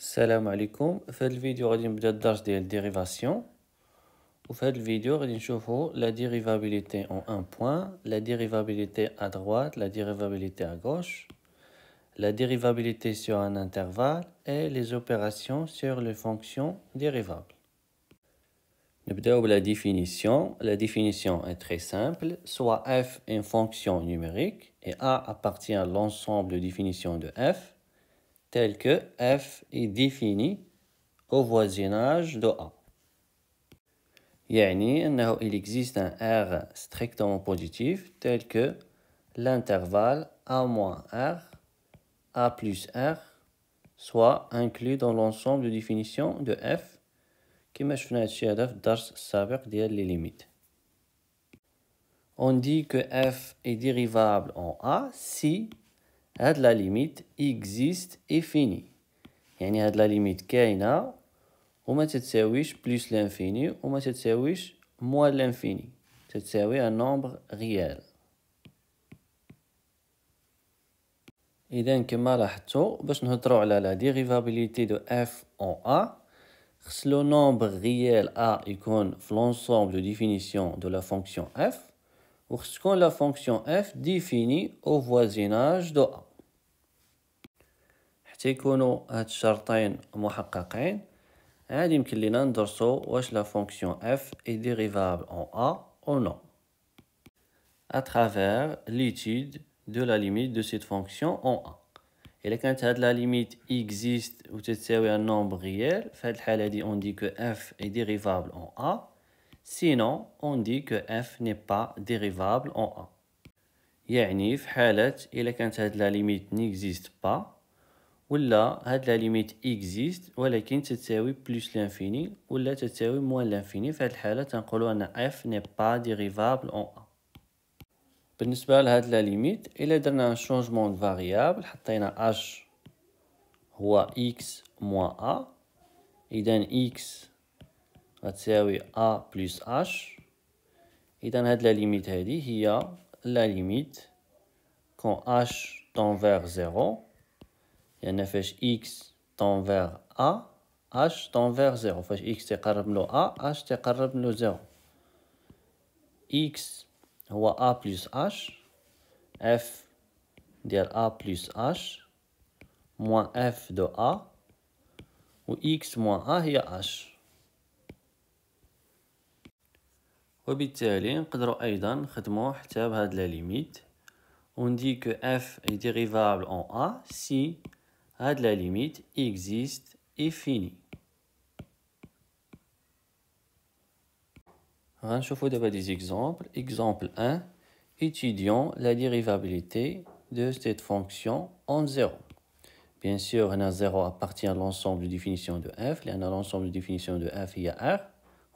السلام عليكم. في هذا الفيديو غادي نبدا الدرس ديال الديريفاسيون، وفي هذا الفيديو غادي نشوفوا لا dérivabilité en un point, la dérivabilité à droite, la dérivabilité à gauche, la dérivabilité sur un intervalle et les opérations sur les fonctions dérivables. نبداو بلا définition. La définition est très simple. Soit f est une fonction numérique et a appartient à l'ensemble de définitions de f, tel que f est défini au voisinage de A. يعني أنه il existe un R strictement positif tel que l'intervalle A moins R, A plus R soit inclus dans l'ensemble de définition de f كما شفنا هادشي هذا في الدرس السابق ديال les limites. On dit que f est dérivable en A si هاد la limite existe et finie. يعني هاد la limite كاينة وما تتساويش بلس لانفيني وما تتساويش موان لانفيني، تتساوي ان نومبر ريال. اذا كما لاحظتوا باش نهضروا على لا ديريفابيليتي دو اف اون ا خص لو نومبر ريال ا يكون في لونسومبل دو ديفينيسيون دو لا فونكسيون اف، وخص تكون لا فونكسيون اف ديفيني او فوازيناج دو ا. حتى يكونوا هاد الشرطين محققين عادي يمكن لينا ندرسو واش لا fonction f est dérivable en a ou non à travers l'étude de la limite de cette fonction en a. إلا كانت هاد la limite existe و تتساوي un nombre réel، في هاد الحالة هادي on dit que f est dérivable en a. Sinon on dit que f n'est pas dérivable en a. يعني في حالة إلا كانت هاد la limite n'existe pas ولا هاد لا ليميت اكزيست ولكن تتساوي بلس لانفيني ولا تتساوي موان لانفيني، في هاد الحالة تنقولوا ان اف ني با ديريفابل اون ا. بالنسبة لهاد لا ليميت الا درنا ان شونجمون دو فاريابل، حطينا اش هو اكس موان ا، اذا اكس غتساوي ا بلس اش. اذا هاد لا ليميت هادي هي لا ليميت كون اش طون فيغ زيرو، لأن فاش x tend vers a h tend vers 0. فاش x تقرب له a h تقرب له 0. x هو a plus h، f ديال a plus h moins f de a، و x moins a هي h. وبالتالي نقدروا أيضا نخدموا حتى بهاد لا ليميت. On dit que f est dérivable en a si هاد la limite existe et finie. غنشوفوا دابا des exemples. Exemple 1. Étudions la dérivabilité de cette fonction en 0. Bien sûr, هنا 0 appartient à l'ensemble de définition de f, لأن l'ensemble de définition de f هي r،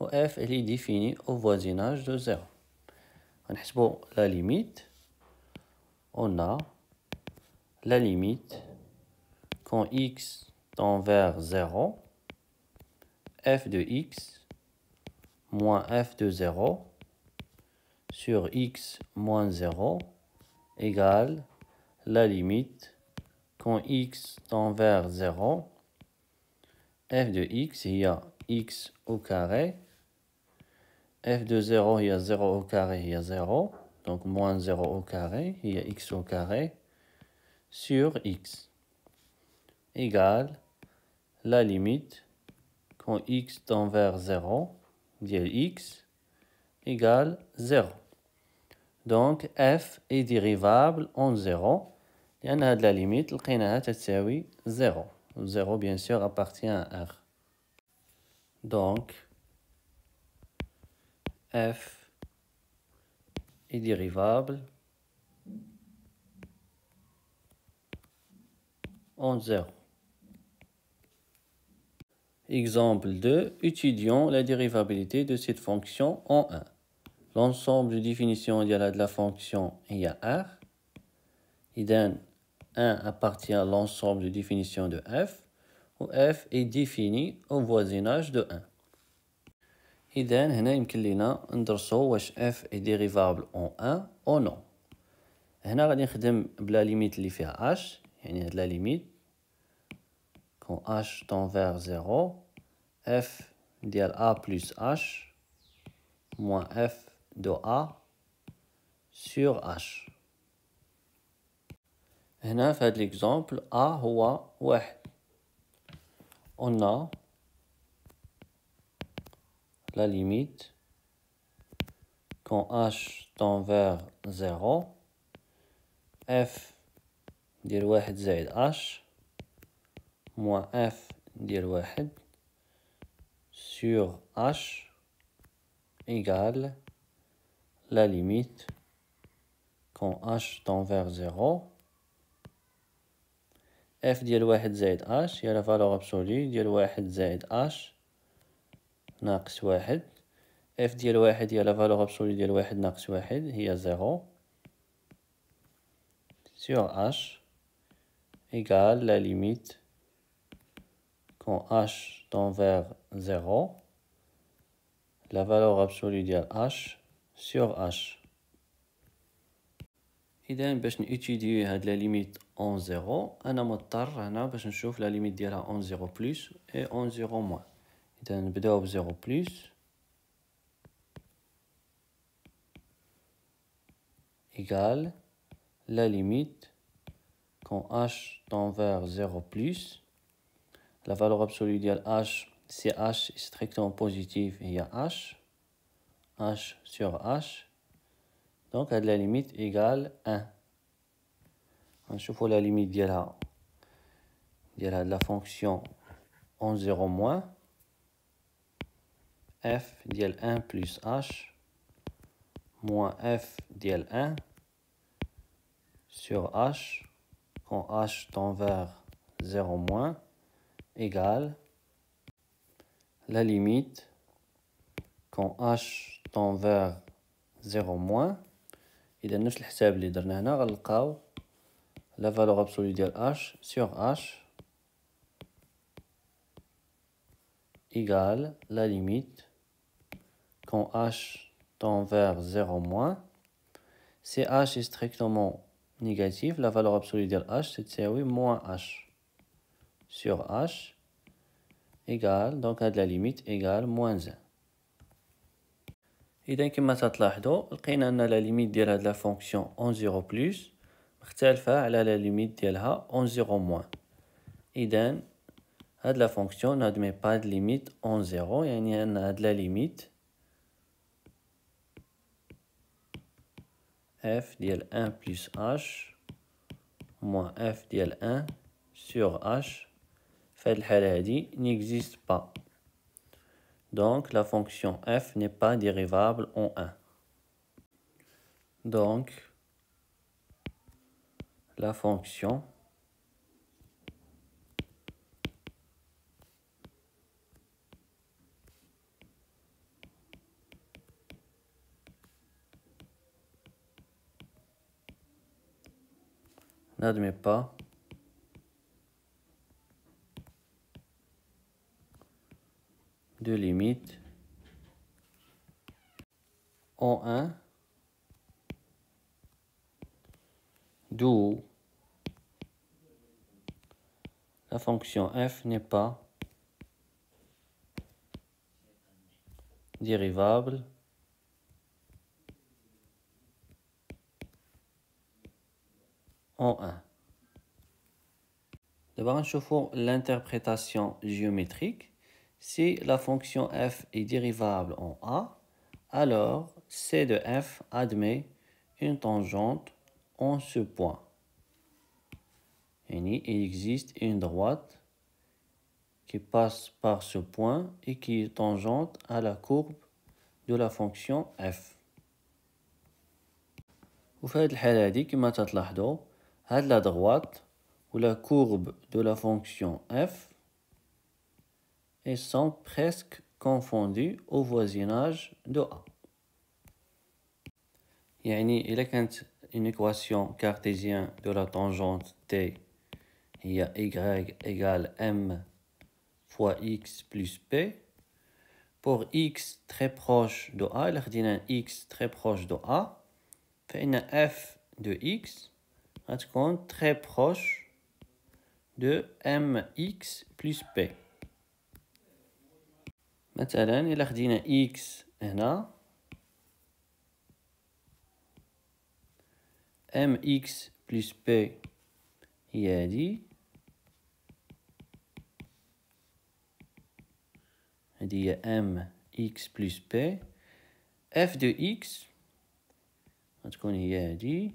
و f elle est définie au voisinage de 0. غنحسبوا la limite. On a la limite quand x tend vers 0, f de x moins f de 0 sur x moins 0 égale la limite quand x tend vers 0, f de x il y a x au carré, f de 0 il y a 0 au carré, il y a 0, donc moins 0 au carré, il y a x au carré sur x égale la limite quand x tend vers 0 ديال x égale 0. Donc f est dérivable en 0 لأن هاد la limite لقيناها تتساوي 0. 0 bien sûr appartient à r. Donc f est dérivable en 0. Exemple 2. Étudions la dérivabilité de cette fonction en 1. L'ensemble de définition de la fonction est R. إذن 1 appartient à l'ensemble de définition de f, où f est défini au voisinage de 1. إذن هنا يمكن لينا ندرسو واش f est dérivable en 1 ou non. هنا غادي نخدم بلا ليميت اللي فيها h، يعني هاد لا ليميت quand h tend vers 0, f ديال a plus h moins f de a sur h. هنا في هذا l'exemple a هو 1. On a la limite quand h tend vers 0, f ديال 1 زائد h moins f ديال 1 sur h égale la limite quand h tend vers 0, f ديال 1 زائد h هي la valeur absolue ديال 1 زائد h ناقص 1. f ديال 1 هي la valeur absolue ديال 1 ناقص 1 هي 0 sur h égale la limite quand h tend vers 0, la valeur absolue ديال h sur h. إذا باش نيتيديو هاد لا ليميت اون 0 أنا مضطر هنا باش نشوف لا ليميت ديالها اون 0 بلس اي اون 0 موان. إذا نبداو ب 0 بلس égale la limite quand h tend vers 0 plus, la valeur absolue ديال h si h est strictement positif هي h sur h, donc la limite égale 1. نشوفوا la limite ديالها la fonction en 0 moins f ديال 1 plus h moins f ديال 1 sur h quand h tend vers 0 moins égale la limite quand h tend vers 0 moins. إذا نفس الحساب اللي درنا هنا غنلقاو la valeur absolue ديال h sur h égale la limite quand h tend vers 0 moins. Si h est strictement négatif, la valeur absolue de h c'est moins h sur h égale, donc à la limite égale moins 1. إذا كما تلاحظوا لقينا أن la limite ديال هاد la fonction en 0 plus مختلفة على la limite ديالها en 0 moins. إذا هاد la fonction n'admet pas de limite en 0, يعني أن هاد la limite f ديال 1 plus h moins f ديال 1 sur h في هاد الحالة هادي n'existe pas. Donc la fonction f n'est pas dérivable en 1. Donc la fonction n'admet pas de limite en 1, d'où la fonction f n'est pas dérivable en 1. D'abord, نشوفوا l'interprétation géométrique. Si la fonction f est dérivable en a, alors c de f admet une tangente en ce point. Il existe une droite qui passe par ce point et qui est tangente à la courbe de la fonction f. وفي هذه الحالة هذه كما تلاحظوا هاد la droite ou la courbe de la fonction f et sont presque confondus au voisinage de a. يعني إذا كانت une équation cartésienne de la tangente t هي y égale m fois x plus p, pour x très proche de a, إلا خدينا x très proche de a, فإن f de x غتكون très proche de mx plus b. مثلا إلا خدينا x هنا mx plus b هي هذه هي mx plus b. f de x غتكون هي هذه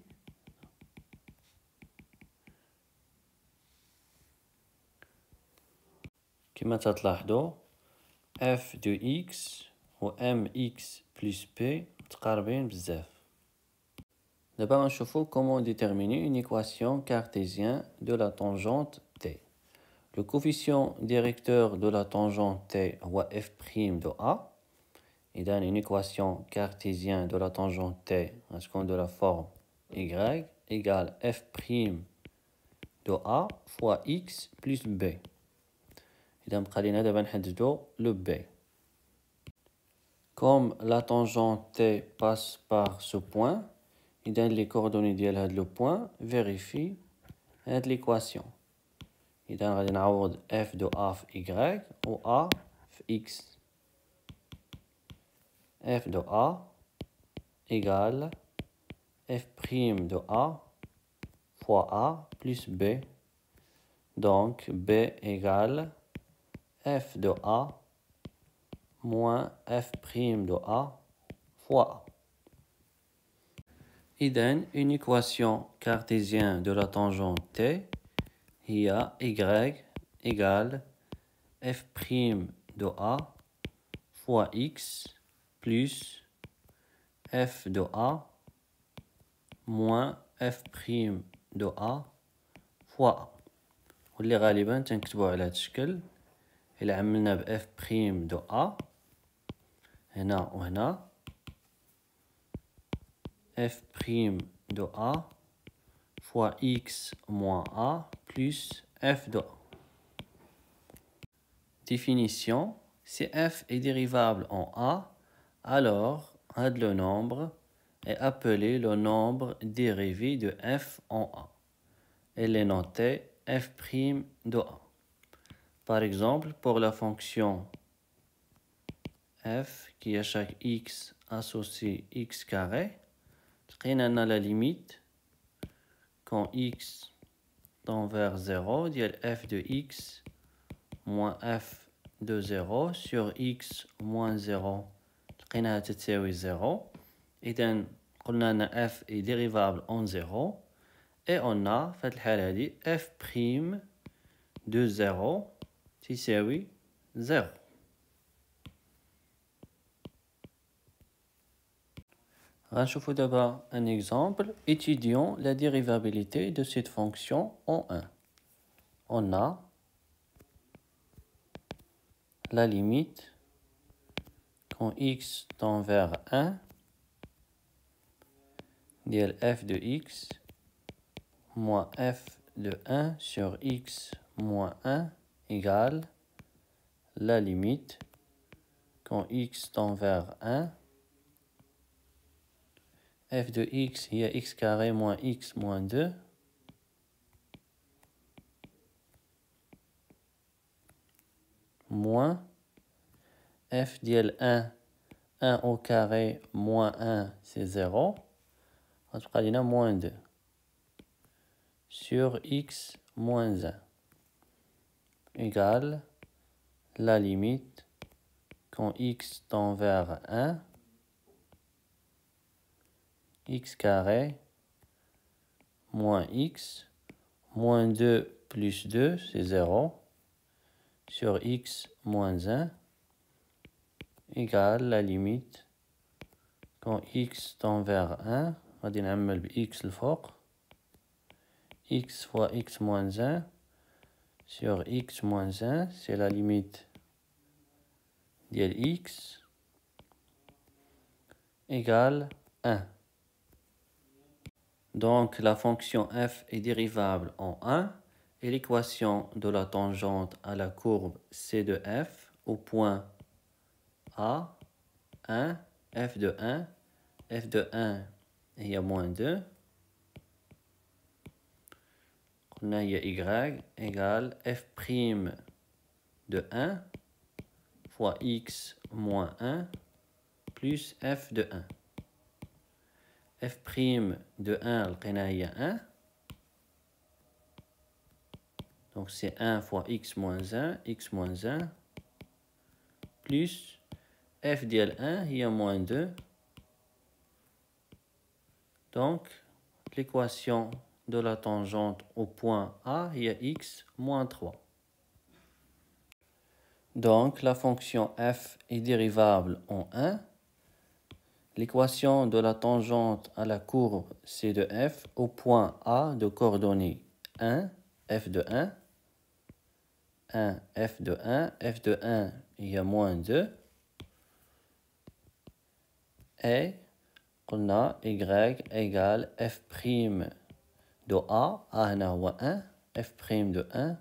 كما تلاحظوا f de x و mx plus b متقاربين بزاف. دابا غنشوفو comment déterminer une équation cartésienne de la tangente t. Le coefficient directeur de la tangente t هو f' de a. إذا une équation cartésienne de la tangente t غتكون de la forme y égale f' de a fois x plus b. إذا بقى لينا دابا نحددو le b. Comme la tangente t passe par ce point, إذا les coordonnées ديال هاد le point vérifie هاد l'équation. إذا غادي نعوض f de a في y و a في x. f de a égale f' de a fois a plus b. Donc b égale f de a moins f' de a fois a. إذن une équation cartésienne de la tangente t هي y égale f' de a fois x plus f de a moins f' de a fois a. واللي غالبا تنكتبوه على هذا الشكل. إلا عملنا ب f' de a هنا وهنا f' de a fois x moins a plus f de a. Définition. Si f est dérivable en a, alors le nombre est appelé le nombre dérivé de f en a. Elle est notée f' de a. Par exemple, pour la fonction f qui à chaque x associe x carré, on a la limite quand x tend vers 0, dit f de x moins f de 0 sur x moins 0 لقيناها تساوي 0. إذا قلنا أن f est dérivable en 0 et on a في هذه الحالة هذه f' de 0 تساوي 0. غنشوفو d'abord un exemple. Étudions la dérivabilité de cette fonction en 1. On a la limite quand x tend vers 1 ديال f de x moins f de 1 sur x moins 1 égale la limite quand x tend vers 1 f de x هي x carré moins x moins 2 moins f ديال 1 au carré moins 1 c'est 0 غتبقى لينا moins 2 sur x moins 1 égale la limite quand x tend vers 1 x carré moins x moins 2 plus 2 c'est 0 sur x moins 1 égale la limite quand x tend vers 1 غادي نعمل ب x الفوق x fois x moins 1 sur x moins 1 c'est la limite ديال x égale 1. Donc la fonction f est dérivable en 1 et l'équation de la tangente à la courbe c de f au point A 1 f de 1 هي moins 2 قلنا هي y égale f' de 1 fois x moins 1 plus f de 1. f' de 1 لقينا هي 1. Donc c'est 1 fois x moins 1 plus f ديال 1 هي moins 2. Donc l'équation de la tangente au point A est x moins 3. Donc la fonction f est dérivable en 1. L'équation de la tangente à la courbe C de f au point A de coordonnées 1, f de 1, 1, f de 1, f de 1 il y a moins 2, et on a y égale f' de A هنا هو 1, f' de 1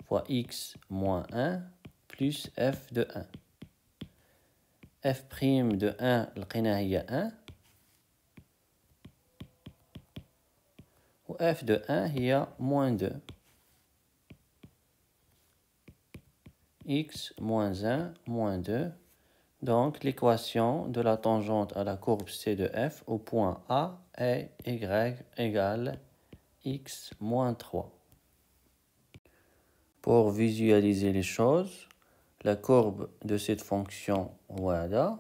fois x moins 1 plus f de 1. f' de 1 لقينا هي 1 و f de 1 هي moins 2. x moins 1 moins 2. Donc l'équation de la tangente à la courbe C de f au point A est y égale x moins 3. Pour visualiser les choses, la courbe de cette fonction voilà.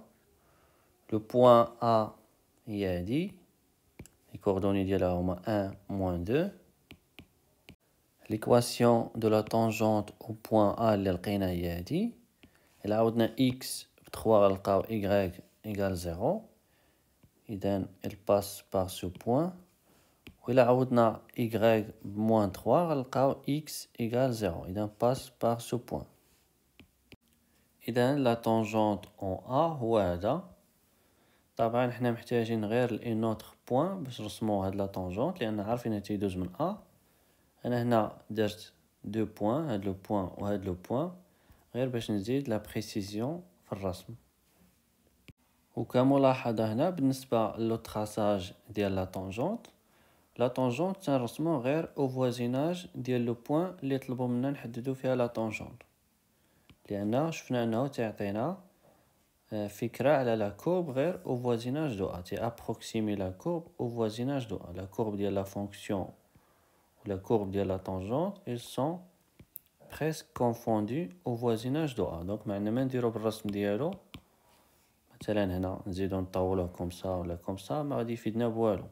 Le point A y a dit, les coordonnées de la 1 moins 2. L'équation de la tangente au point A اللي لقينا هي هادي. إلا عوضنا x ب3 غنلقاو y égale 0. إذن elle passe par ce point. وإلا عوضنا y ب moins 3 غنلقاو x égale 0. إذن passe par ce point. إذن la tangente en A هو هذا. طبعا حنا محتاجين غير un autre point باش نرسمو هاد la tangente لأن عارفين هاد تيدوز من A. أنا هنا درت 2 points هاد لو بوين وهاد لو بوين غير باش نزيد لا بريسيزيون في الرسم. وكملاحظة هنا بالنسبة لو تراساج ديال لا طونجونت، لا طونجونت تنرسمو غير او فوازيناج ديال لو بوين اللي طلبو منا نحددو فيها لا طونجونت، لأن شفنا أنه تعطينا فكرة على لا كورب غير او فوازيناج دو أ، تي أبروكسيمي لا كورب او فوازيناج دو أ. لا كورب ديال لا فونكسيون la courbe de la tangente, ils sont presque confondus au voisinage de A. Donc, ما عندنا ما نديرو بالرسم ديالو. مثلا هنا نزيدو نطولوه كوم سا ولا كوم سا ما غادي يفيدنا بوالو.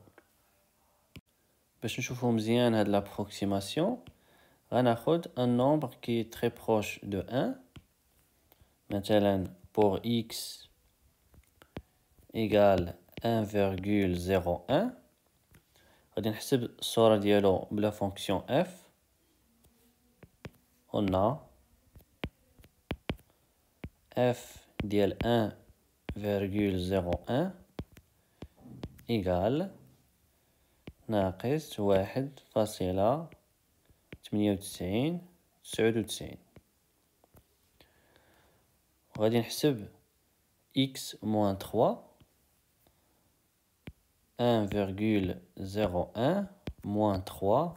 باش نشوفو مزيان هاد l'approximation غناخد un nombre qui est très proche de 1. مثلا pour x égale 1,01 غادي نحسب الصورة ديالو بلا فونكسيون f. on a f ديال 1,01 égal ناقص 1,98. وغادي نحسب x moins 3 1,01 moins 3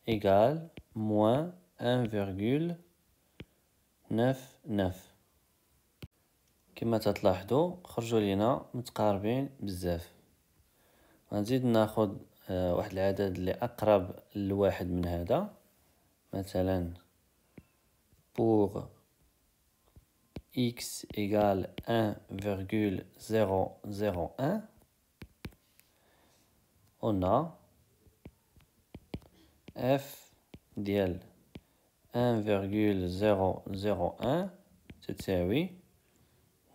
égale moins 1,99. كما تلاحظوا خرجوا لينا متقاربين بزاف. غنزيد ناخد واحد العدد اللي اقرب لواحد من هذا. مثلا pour x égale 1,001 on a f ديال 1,001 تساوي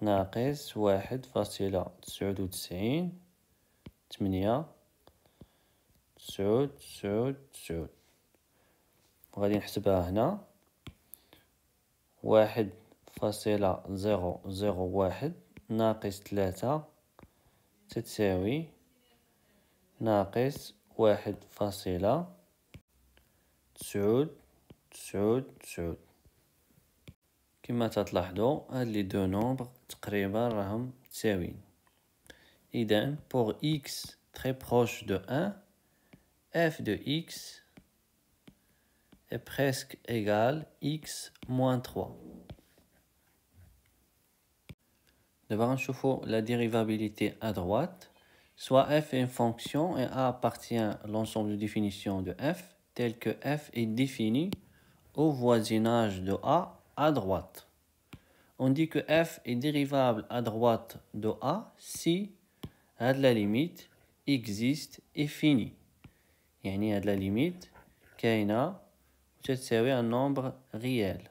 ناقص 1,99. وغادي نحسبها هنا 1,001 ناقص 3 تساوي ناقص 1,999. كما تلاحظوا هاد لي دو نومبر تقريبا راهم متساويين. إذن pour x très proche de 1 f de x est presque égal à x moins 3. D'abord, on cherche la dérivabilité à droite. Soit f est une fonction et a appartient à l'ensemble de définitions de f, tel que f est défini au voisinage de a à droite. On dit que f est dérivable à droite de a si la limite existe et finie. يعني la limite كاينة وتساوي un nombre réel.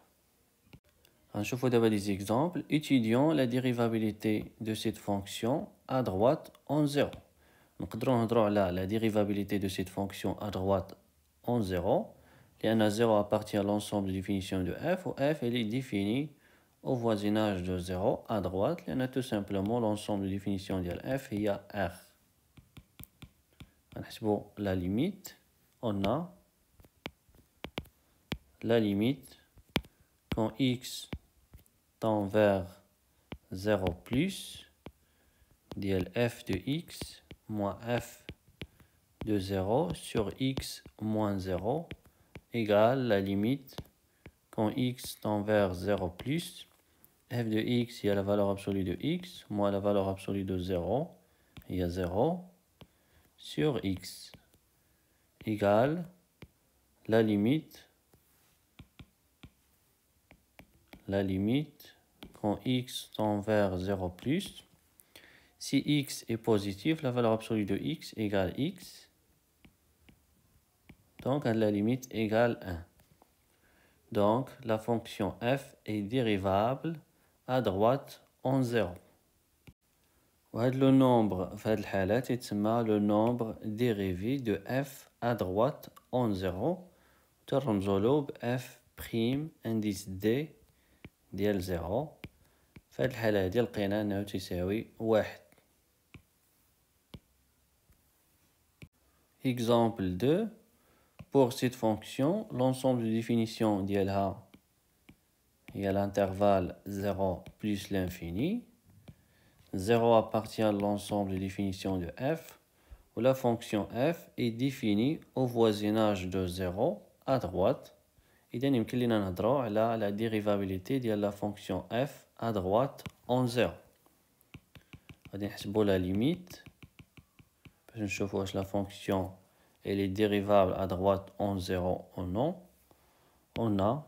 نشوفوا d'abord des exemples. Étudions la dérivabilité de cette fonction à droite en 0. نقدروا نهضروا على la dérivabilité de cette fonction à droite en 0. لأن 0 appartient à l'ensemble de définitions de f où f elle est définie au voisinage de 0 à droite. لأن tout simplement l'ensemble de définitions de f هي r. نحسبوا la limite. On a la limite quand x tend vers 0 plus ديال f de x moins f de 0 sur x moins 0 égale la limite quand x tend vers 0 plus f de x il y a la valeur absolue de x moins la valeur absolue de 0 il y a 0 sur x égale la limite quand x tend vers 0 plus. Si x est positif, la valeur absolue de x égale x. Donc, à la limite égale 1. Donc, la fonction f est dérivable à droite en 0. Le nombre, le nombre dérivé de f à droite en 0. ترمزوا f prime indice d ديال 0. في هذه الحالة هذه لقينا أنه تساوي 1. Exemple 2. Pour cette fonction, l'ensemble de définitions ديالها هي l'intervalle 0 plus l'infini. 0 appartient à l'ensemble de définitions de f, où la fonction f est définie au voisinage de 0 à droite. إذا يمكن لنا نهضروا على la dérivabilité ديال la fonction f à droite en 0. غادي نحسبوا la limite باش نشوفوا واش la fonction elle est dérivable à droite en 0 ou non. On a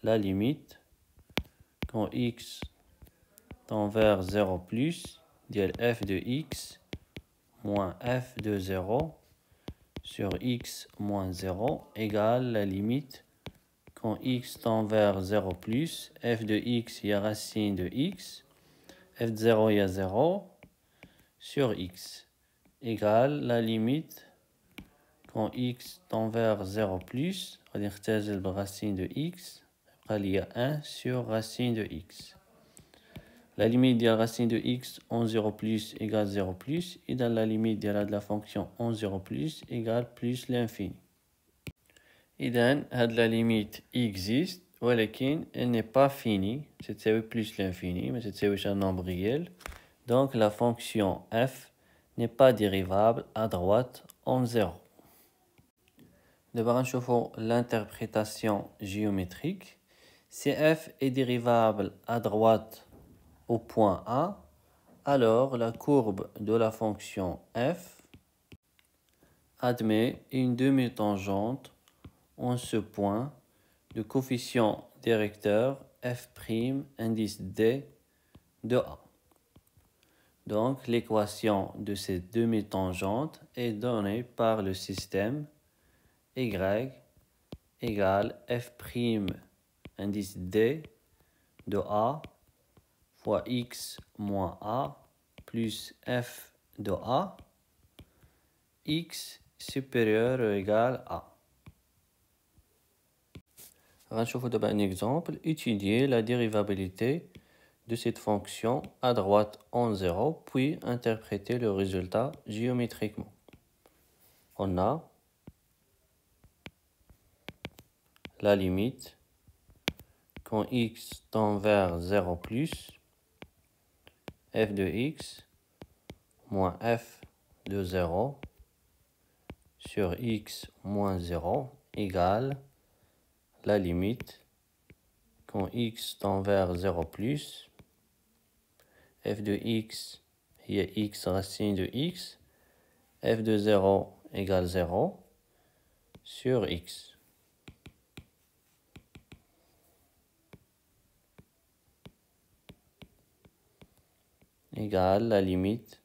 la limite quand x tend vers 0 plus ديال f de x moins f de 0 sur x moins 0 égale la limite quand x tend vers 0 plus f de x il y a racine de x f de 0 il y a 0 sur x égale la limite quand x tend vers 0 plus غادي نختزل بالرacine de x يبقى لي 1 sur racine de x. La limite de la racine de x en 0 plus égale 0 plus. Et dans la limite de la fonction en 0 plus égale plus l'infini. Et dans la limite existe, mais elle n'est pas finie. C'est plus l'infini, mais c'est un nombre réel. Donc la fonction f n'est pas dérivable à droite en 0. D'abord, on cherche l'interprétation géométrique. Si f est dérivable à droite au point A, alors la courbe de la fonction f admet une demi-tangente en ce point de coefficient directeur f' indice d de A. Donc l'équation de cette demi-tangente est donnée par le système y égale f' indice d de A fois x moins a plus f de a, x supérieur ou égal à. On va voir un exemple. Étudier la dérivabilité de cette fonction à droite en 0, puis interpréter le résultat géométriquement. On a la limite quand x tend vers 0 plus f de x moins f de 0 sur x moins 0 égale la limite quand x tend vers 0 plus f de x est x racine de x, f de 0 égale 0 sur x. Égale la limite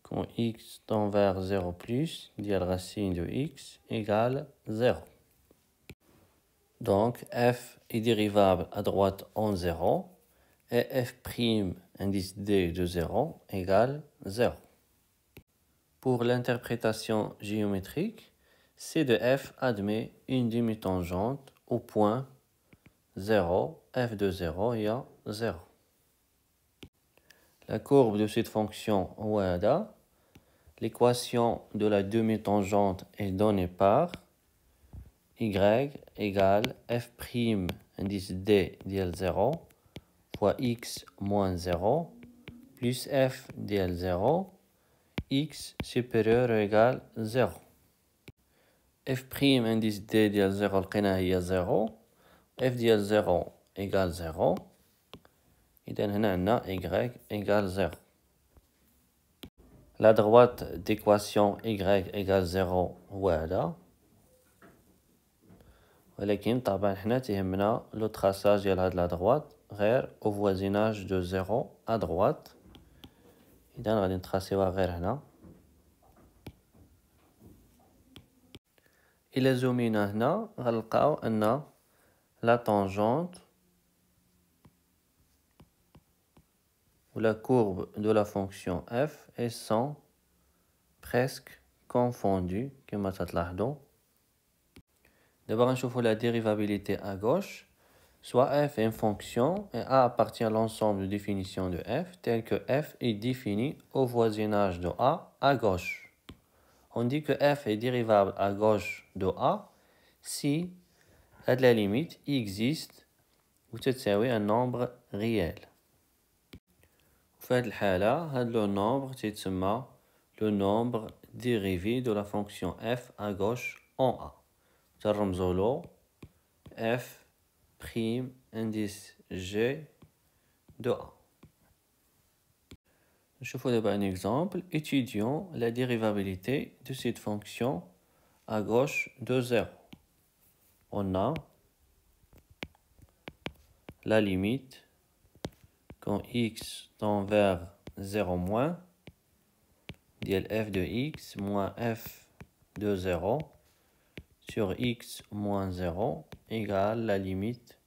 quand x tend vers 0 plus, dire racine de x, égale 0. Donc, f est dérivable à droite en 0, et f' indice d de 0 égale 0. Pour l'interprétation géométrique, c de f admet une demi-tangente au point 0, f de 0 égale 0. La courbe de cette fonction WADA, l'équation de la demi-tangente est donnée par y égale f' indice d dl 0 fois x moins 0 plus f dl 0, x supérieur ou égal 0. f' indice d dl 0 لقيناه هي 0, f ديال 0 égale 0, إذا هنا عندنا y égale 0. La droite d'équation y égale 0 هو هذا. ولكن طبعا حنا تيهمنا لو تراساج ديال هاد لا droite غير au voisinage de 0 à droite. إذا غادي نتراسيوها غير هنا. إلا زومينا هنا غنلقاو أن la tangente ou la courbe de la fonction f et sont presque confondues كما تلاحظوا. D'abord غنشوفوا la dérivabilité à gauche. Soit f est une fonction et A appartient à l'ensemble de définitions de f tel que f est défini au voisinage de A à gauche. On dit que f est dérivable à gauche de A si la limite existe ou تساوي un nombre réel. في هذه الحالة هذا le nombre تسمى le nombre dérivé de la fonction f à gauche en A. ترمزوا له f prime indice g de A. Je vous donne un exemple. Étudions la dérivabilité de cette fonction à gauche de 0. On a la limite quand x tend vers 0 moins, f de x moins f de 0 sur x moins 0 égale la limite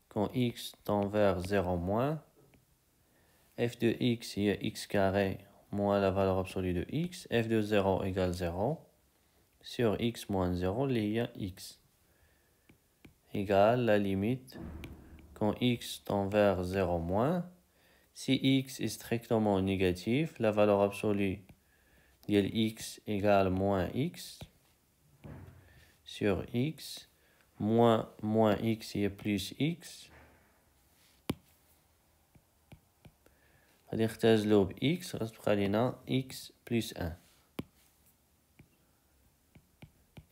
quand x tend vers 0 moins, f de x est x carré moins la valeur absolue de x, f de 0 égale 0 sur x moins 0 lié x égale la limite quand x tend vers 0 moins. Si x est strictement négatif, la valeur absolue de x égale moins x sur x moins x est plus x. غادي نختزلو ب x غتبقى لينا x plus 1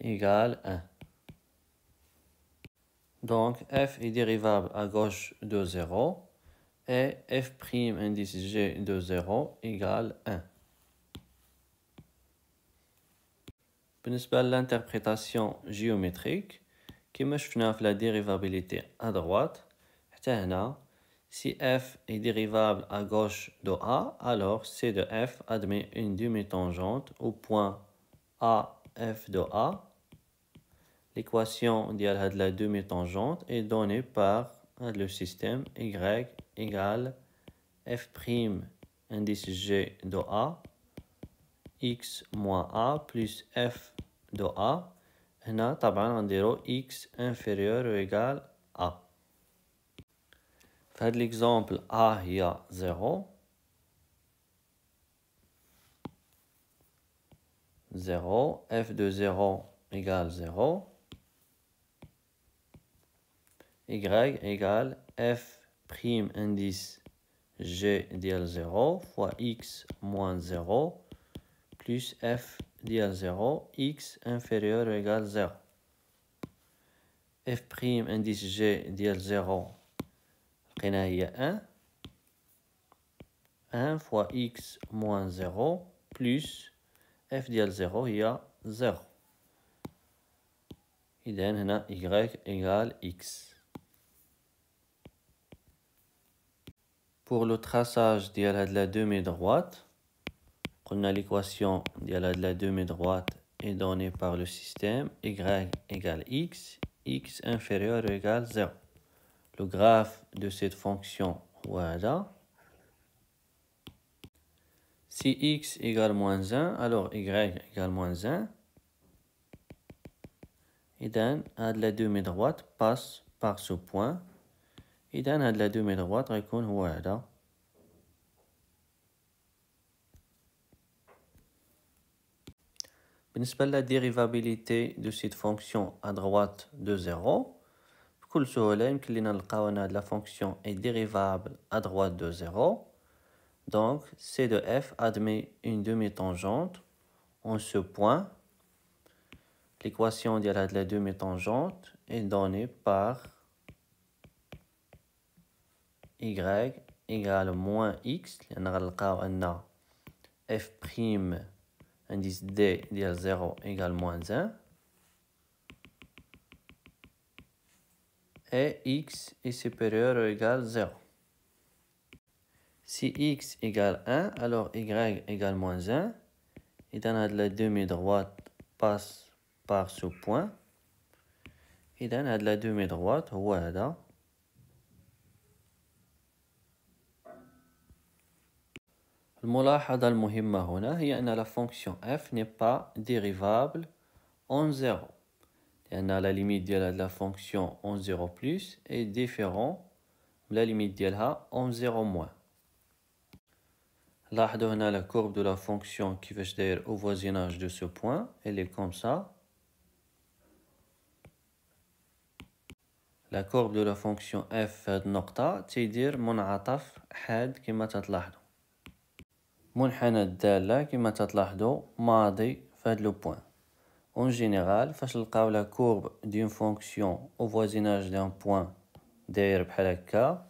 égale 1. Donc f est dérivable à gauche de 0 et f' indice g de 0 égale 1. بالنسبة l'interprétation géométrique كما شفنا في la dérivabilité à droite حتى هنا si f est dérivable à gauche de A, alors c de f admet une demi-tangente au point A f de A. L'équation de la demi-tangente est donnée par le système y égale f' indice g de A, x moins A plus f de A. هنا طبعا غنديرو x inférieur ou égal A. Dans l'exemple A, il y a 0. 0, f de 0 égale 0. Y égale f' indice g dl 0 fois x moins 0 plus f ديال 0 x inférieur ou égal 0 f' indice g ديال 0 لقيناها هي 1 fois x moins 0 plus f ديال 0 هي 0 إذا هنا y égale x. Pour le traçage ديال هاد la demi-droite, قلنا l'équation ديال هاد la demi-droite est donnée par le système y égale x, x inférieur ou égal 0. Le graphe de cette fonction هو هذا. Si x égale moins 1, alors y égale moins 1. إذن هاد la demi-droite passe par ce point. إذن هاد la demi-droite غيكون هو هذا. بالنسبة la dérivabilité de cette fonction à droite de 0, بكل سهولة يمكن لنا نلقاو أن هاد la fonction est dérivable à droite de 0. Donc, C de f admet une demi-tangente en ce point. L'équation de la demi-tangente est donnée par y égale moins x. On a f' indice d de 0 égale moins 1. Et x est supérieur ou égal 0. Si x égale 1, alors y égale moins 1. Et dans la demi-droite passe par ce point. Et dans la demi-droite, voilà. الملاحظة المهمة هنا هي أن la fonction f n'est pas dérivable en 0. لأن la limite ديال la fonction en 0 plus est différent de la limite ديالها en 0 moins. لاحظوا هنا la courbe de la fonction كيفاش داير au voisinage de ce point, elle est comme ça. La courbe de la fonction f في هاد النقطة تيدير منعطف حاد كما تلاحظوا. منحنى الدالة كما تلاحظوا ماضي في هاد لو بوين. En général, فاش نلقاو la courbe d'une fonction au voisinage d'un point داير بحال هكا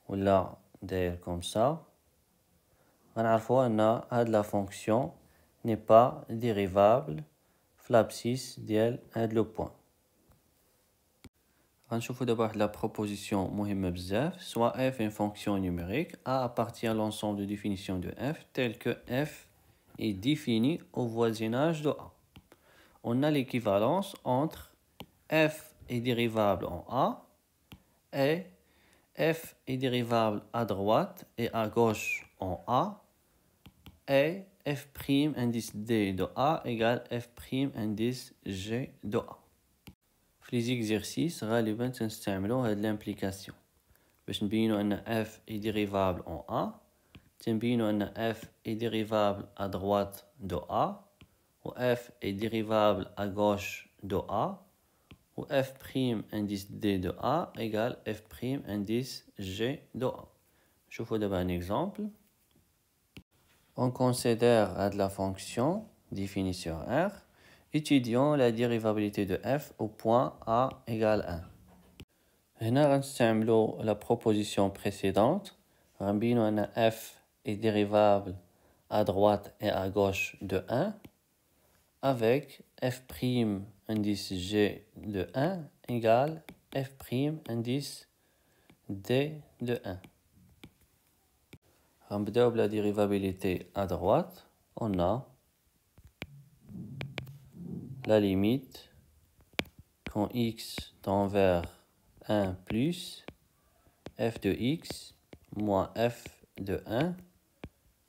ولا داير comme ça, غنعرفوا أن هاد la fonction n'est pas dérivable في l'abscisse ديال هاد لو بوين. غنشوفوا دابا واحد لا proposition مهمة بزاف. Soit f est une fonction numérique, A appartient à l'ensemble de définition de f tel que f est défini au voisinage de A. On a l'équivalence entre f est dérivable en A et f est dérivable à droite et à gauche en A et f' indice D de A égale f' indice G de A. في les exercices غالبا تنستعملوا هاد l'implication باش نبينوا ان f est dérivable en A, تنبينوا ان f est dérivable à droite de A, ou f est dérivable à gauche de A, ou f' indice D de A égale f' indice G de A. نشوفوا دابا un exemple. On considère la fonction définie sur R. Étudions la dérivabilité de f au point A égale 1. هنا غنستعملوا la proposition précédente. غنبينوا أن f est dérivable à droite et à gauche de 1 avec f' indice g de 1 égale f' indice d de 1. غنبداو بلا dérivabilité à droite. On a la limite quand x tend vers 1 plus f de x moins f de 1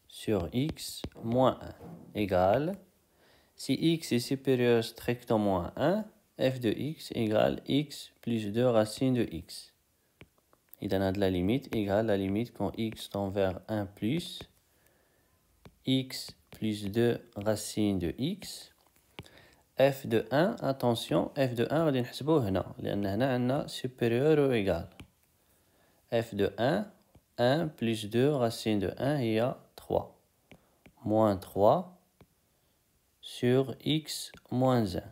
sur x moins 1 égale, si x est supérieur strictement à 1, f de x égale x plus 2 racine de x. Il donne de la limite égale la limite quand x tend vers 1 plus x plus 2 racine de x. f de 1, attention, f de 1 غادي نحسبوه هنا لأن هنا عندنا supérieur ou égal. f de 1, 1 plus 2 racine de 1 هي 3. Moins 3 sur x moins 1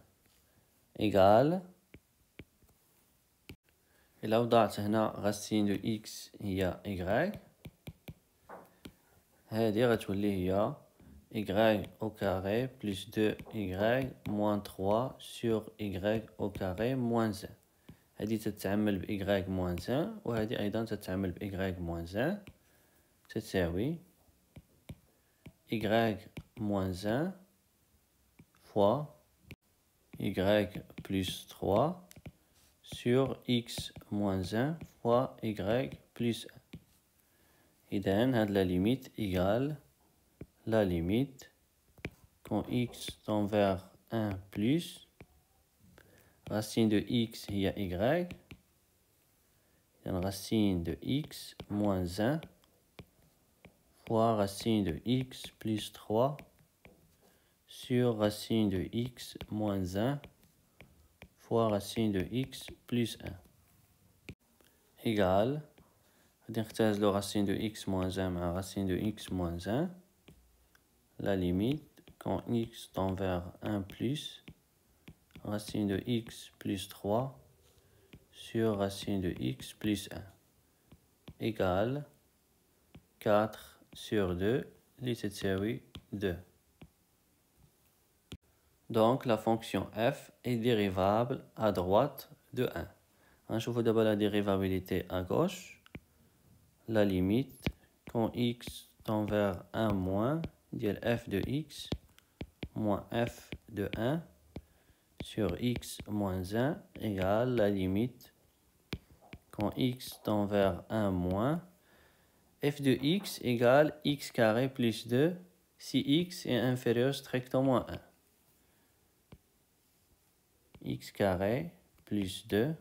égale. إلا وضعت هنا racine de x هي y، هذه غتولي هي y au carré plus 2y moins 3 sur y au carré moins 1. هذه تتعمل ب y moins 1 وهذه أيضا تتعمل ب y moins 1 تساوي y moins 1 fois y plus 3 sur x moins 1 fois y plus 1. إذن هاد la limite égale la limite quand x tend vers 1 plus racine de x هي y، إذن racine de x moins 1 fois racine de x plus 3 sur racine de x moins 1 fois racine de x plus 1 égale. غادي نختزلو racine de x moins 1 مع racine de x moins 1. La limite quand x tend vers 1 plus racine de x plus 3 sur racine de x plus 1 égale 4 sur 2 اللي تساوي 2. Donc la fonction f est dérivable à droite de 1. غنشوفو دابا la dérivabilité à gauche. La limite quand x tend vers 1 moins ديال f de x moins f de 1 sur x moins 1 égale la limite quand x tend vers 1 moins f de x égale x carré plus 2 si x est inférieur strictement à 1. X carré plus 2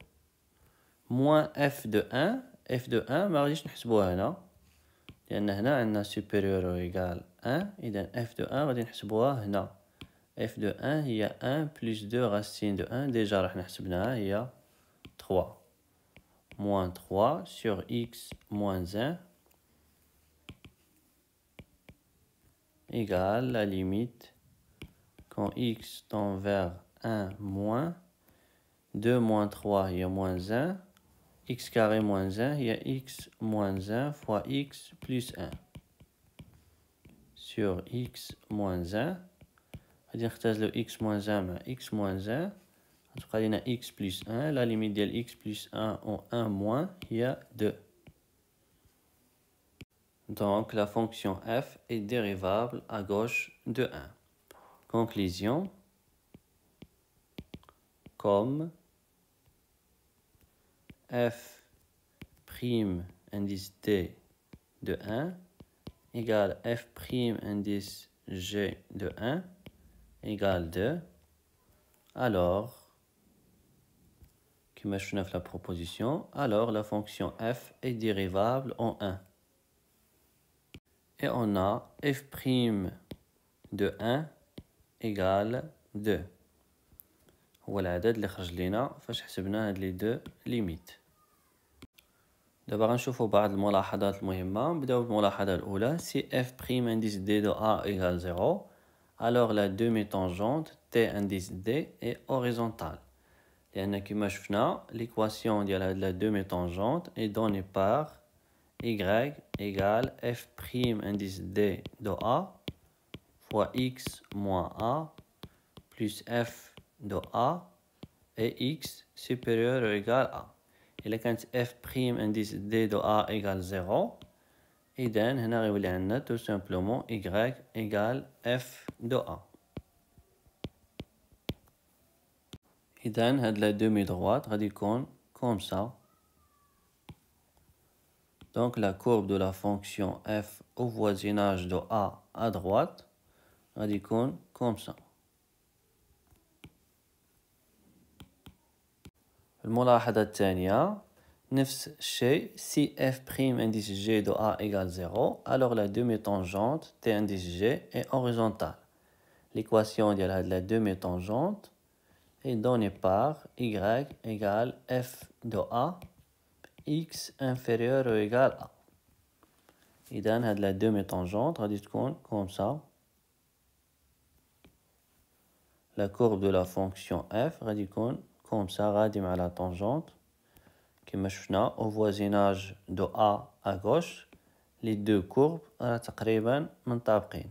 moins f de 1. f de 1 ما غاديش نحسبوها هنا لأن هنا عندنا supérieur ou égal 1. إذا f de 1 غادي نحسبوها هنا. f de 1 هي 1 plus 2 racine de 1 déjà راح نحسبناها هي 3 moins 3 sur x moins 1 égale la limite quand x tend vers 1 moins 2 moins 3 il y a moins 1 x carré moins 1 il y a x moins 1 fois x plus 1 sur x moins 1 غادي نختزلو x moins 1 مع x moins 1 غتبقى لينا x plus 1. la limite ديال x plus 1 en 1 moins هي 2. Donc la fonction f est dérivable à gauche de 1. Conclusion. Comme f prime indice d de 1 égale f prime indice g de 1 égale 2, alors, كما شفنا في la proposition, alors la fonction f est dérivable en 1. Et on a f prime de 1 égale 2. هو العدد اللي خرج لينا فاش حسبنا هاد لي دو ليميت. دابا غنشوفو بعض الملاحظات المهمة. نبداو بالملاحظة الأولى. si f prime indice d de a égale 0 alors la demi-tangente t indice d est horizontale. لأن كما شفنا l'équation ديال هاد la demi-tangente est donnée par y égale f prime indice d de a fois x moins a plus f de a et x supérieur ou égal à. إلا كانت f prime indice d de a égale 0 إذن هنا غيولي عندنا tout simplement y égale f de a. إذن هاد la demi-droite غادي يكون comme ça. Donc la courbe de la fonction f au voisinage de a à droite غادي يكون comme ça. الملاحظة الثانية نفس الشيء si f prime indice g de a égale 0 alors la demi-tangente t indice g est horizontale. L'équation ديال هاد la demi-tangente est donnée par y égale f de a x inférieur ou égal à. إذن هاد la demi-tangente غادي تكون comme ça. la courbe de la fonction f غادي يكون comme ça غادي مع la tangente كما شفنا au voisinage de A à gauche les deux courbes راه تقريبا منطابقين.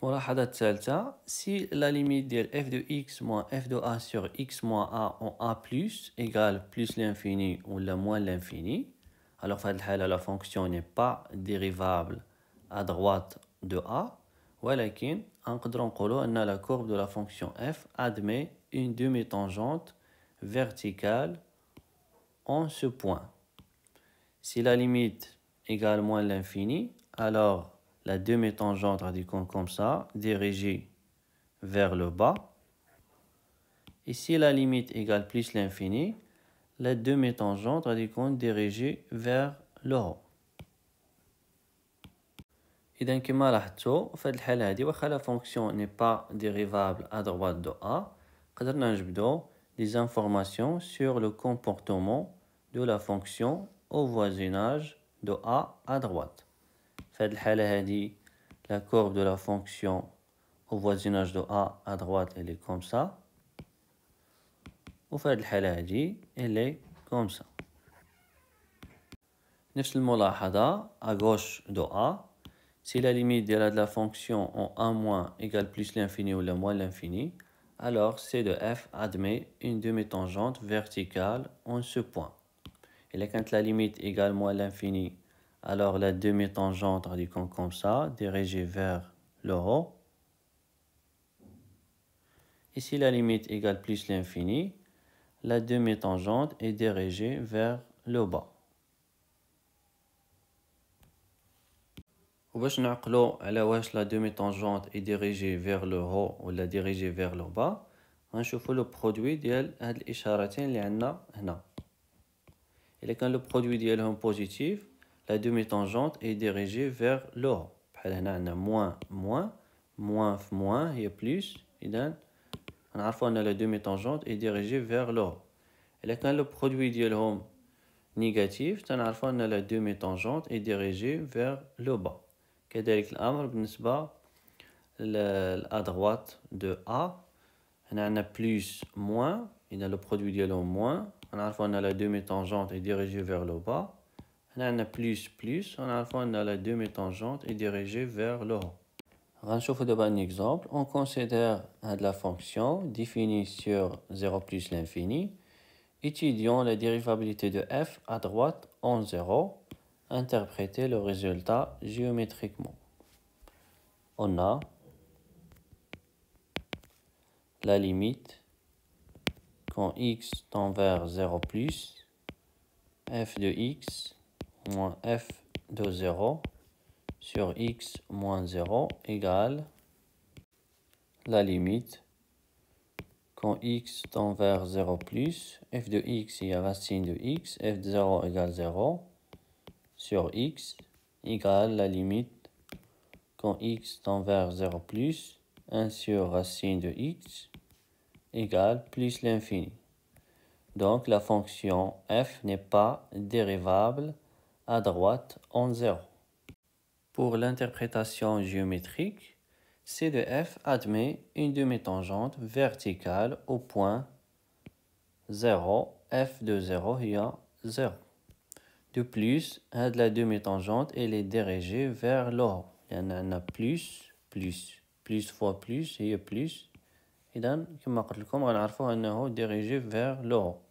الملاحظة الثالثة si la limite ديال f de x moins f de a sur x moins a en a plus égale plus l'infini ou la moins l'infini, alors في هذه الحالة la fonction n'est pas dérivable à droite de a, ولكن نقدروا نقولوا أن la courbe de la fonction f admet une demi-tangente verticale en ce point. Si la limite égale moins l'infini, alors la demi-tangente radicale comme ça, dirigée vers le bas. Et si la limite égale plus l'infini, la demi-tangente radicale dirigée vers le haut. إذا كما لاحظتوا في هذه الحالة هذه واخا la fonction n'est pas dérivable à droite de a, قدرنا نجبدو des informations sur le comportement de la fonction au voisinage de a à droite. في هذه الحالة هذه la courbe de la fonction au voisinage de a à droite elle est comme ça. وفي هذه الحالة هذه elle est comme ça. نفس الملاحظة à gauche de a. Si la limite de la fonction en 1 moins égale plus l'infini ou la moins l'infini, alors C de f admet une demi-tangente verticale en ce point. Et là, quand la limite égale moins l'infini, alors la demi-tangente radicale comme ça, dirigée vers le haut. Et si la limite égale plus l'infini, la demi-tangente est dirigée vers le bas. وباش نعقلوا على واش لا دومي طونجونت اي ديريجي فيغ لو هو ولا ديريجي فيغ لو با غنشوفوا لو برودوي ديال هاد الاشارتين اللي عندنا هنا. الا كان لو برودوي ديالهم بوزيتيف لا دومي طونجونت اي ديريجي فيغ لو هو، بحال هنا عندنا موان موان موان في موان هي بلس، اذا غنعرفوا ان لا دومي طونجونت اي ديريجي فيغ لو هو. الا كان لو برودوي ديالهم نيجاتيف تنعرفوا ان لا دومي طونجونت اي ديريجي فيغ لو با. كذلك الأمر بالنسبة لأ droite de A. هنا عندنا plus moins، إذا لو برودوي ديالهم موان غنعرفو أن لا دومي طونجونت اي ديريجي فيغ لو با. هنا عندنا plus plus غنعرفو أن لا دومي طونجونت اي ديريجي فيغ لو هو. غنشوفو دابا un exemple. On considère هاد la fonction définie sur 0 plus l'infini. Étudions la dérivabilité de f à droite en 0. Interpréter le résultat géométriquement. On a la limite quand x tend vers 0 plus f de x moins f de 0 sur x moins 0 égale la limite quand x tend vers 0 plus f de x il y a racine de x, f de 0 égale 0 sur x égale la limite quand x tend vers 0 plus 1 sur racine de x égale plus l'infini. Donc la fonction f n'est pas dérivable à droite en 0. Pour l'interprétation géométrique, C de f admet une demi-tangente verticale au point 0, f de 0 il y a 0. De plus, la demi-tangente elle est dirigée vers le haut. Il y en a plus fois plus هي plus. إذا كما قلت لكم غنعرفوا أنه dirigé vers le haut.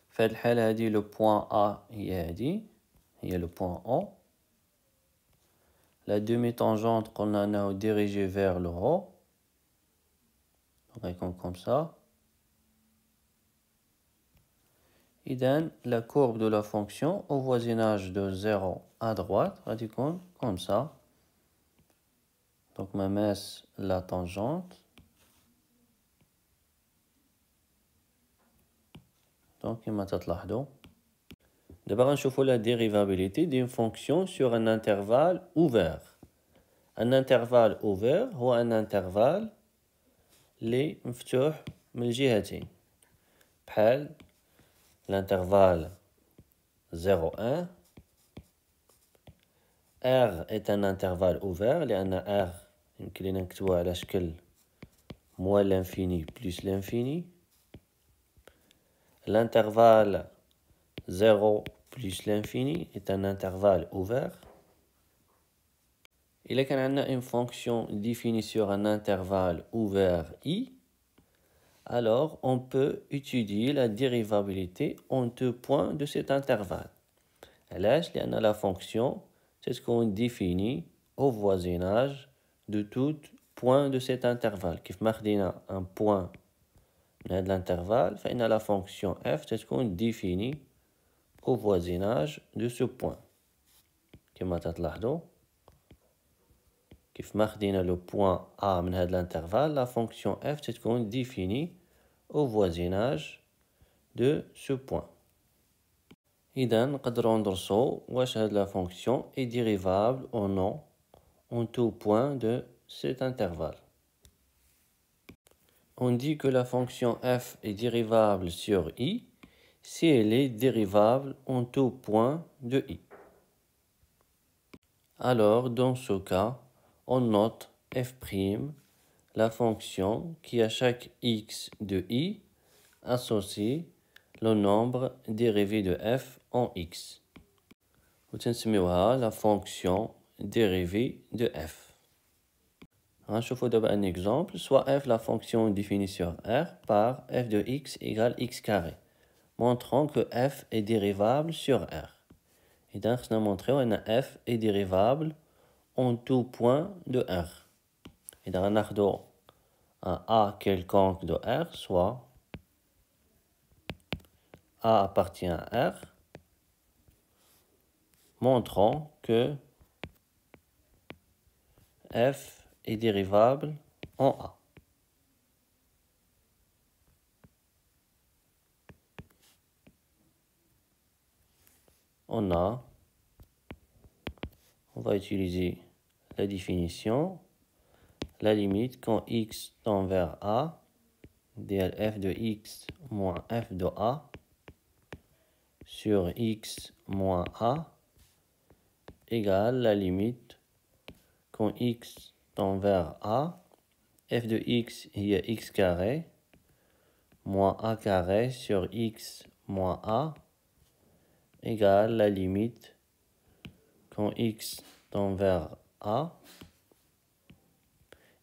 في هذه الحالة هذه le point A هي le point O. La demi-tangente قلنا أنه dirigé vers le haut. Donc comme ça. إذن la courbe de la fonction au voisinage de 0 à droite va être comme ça. Donc ma masse la tangente. Donc كما تلاحظوا دابا غنشوفوا la dérivabilité d'une fonction sur un intervalle ouvert. Un intervalle ouvert هو un intervalle اللي مفتوح من الجهتين بحال l'intervalle 0,1. R est un intervalle ouvert لأن R يمكن لنا نكتبوه على شكل moins l'infini plus l'infini. L'intervalle 0 plus l'infini est un intervalle ouvert. Et là, quand on a une fonction définie sur un intervalle ouvert i, alors on peut étudier la dérivabilité en 2 points de cet intervalle. علاش؟ لأن la fonction, c'est ce qu'on définit au voisinage de tout point de cet intervalle. كيف ما خدينا un point من هذا l'intervalle, فإن la fonction f, c'est ce qu'on définit au voisinage de ce point. كما تلاحظوا كيف ما خدينا le point A من هذا l'intervalle, la fonction f, c'est ce qu'on définit au voisinage de ce point. إذا نقدروا ندرسوا واش هاد la fonction est dérivable ou non en tout point de cet intervalle. On dit que la fonction f est dérivable sur i si elle est dérivable en tout point de i. Alors, dans ce cas, on note f', la fonction qui à chaque x de i associe le nombre dérivé de f en x. وتنسميوها la fonction dérivée de f. غنشوفوا دابا un exemple, soit f la fonction définie sur R par f de x égale x carré, montrant que f est dérivable sur R. إذا خصنا نمونطريو أن f est dérivable en tout point de R. إذا غناخدو un a quelconque de R, soit a appartient à R, montrant que f est dérivable en A. On va utiliser la définition, la limite quand x tend vers A, dl f de x moins f de A sur x moins A égale la limite quand x tend vers A, f de x est x carré moins a carré sur x moins A égale la limite quand x tend vers A,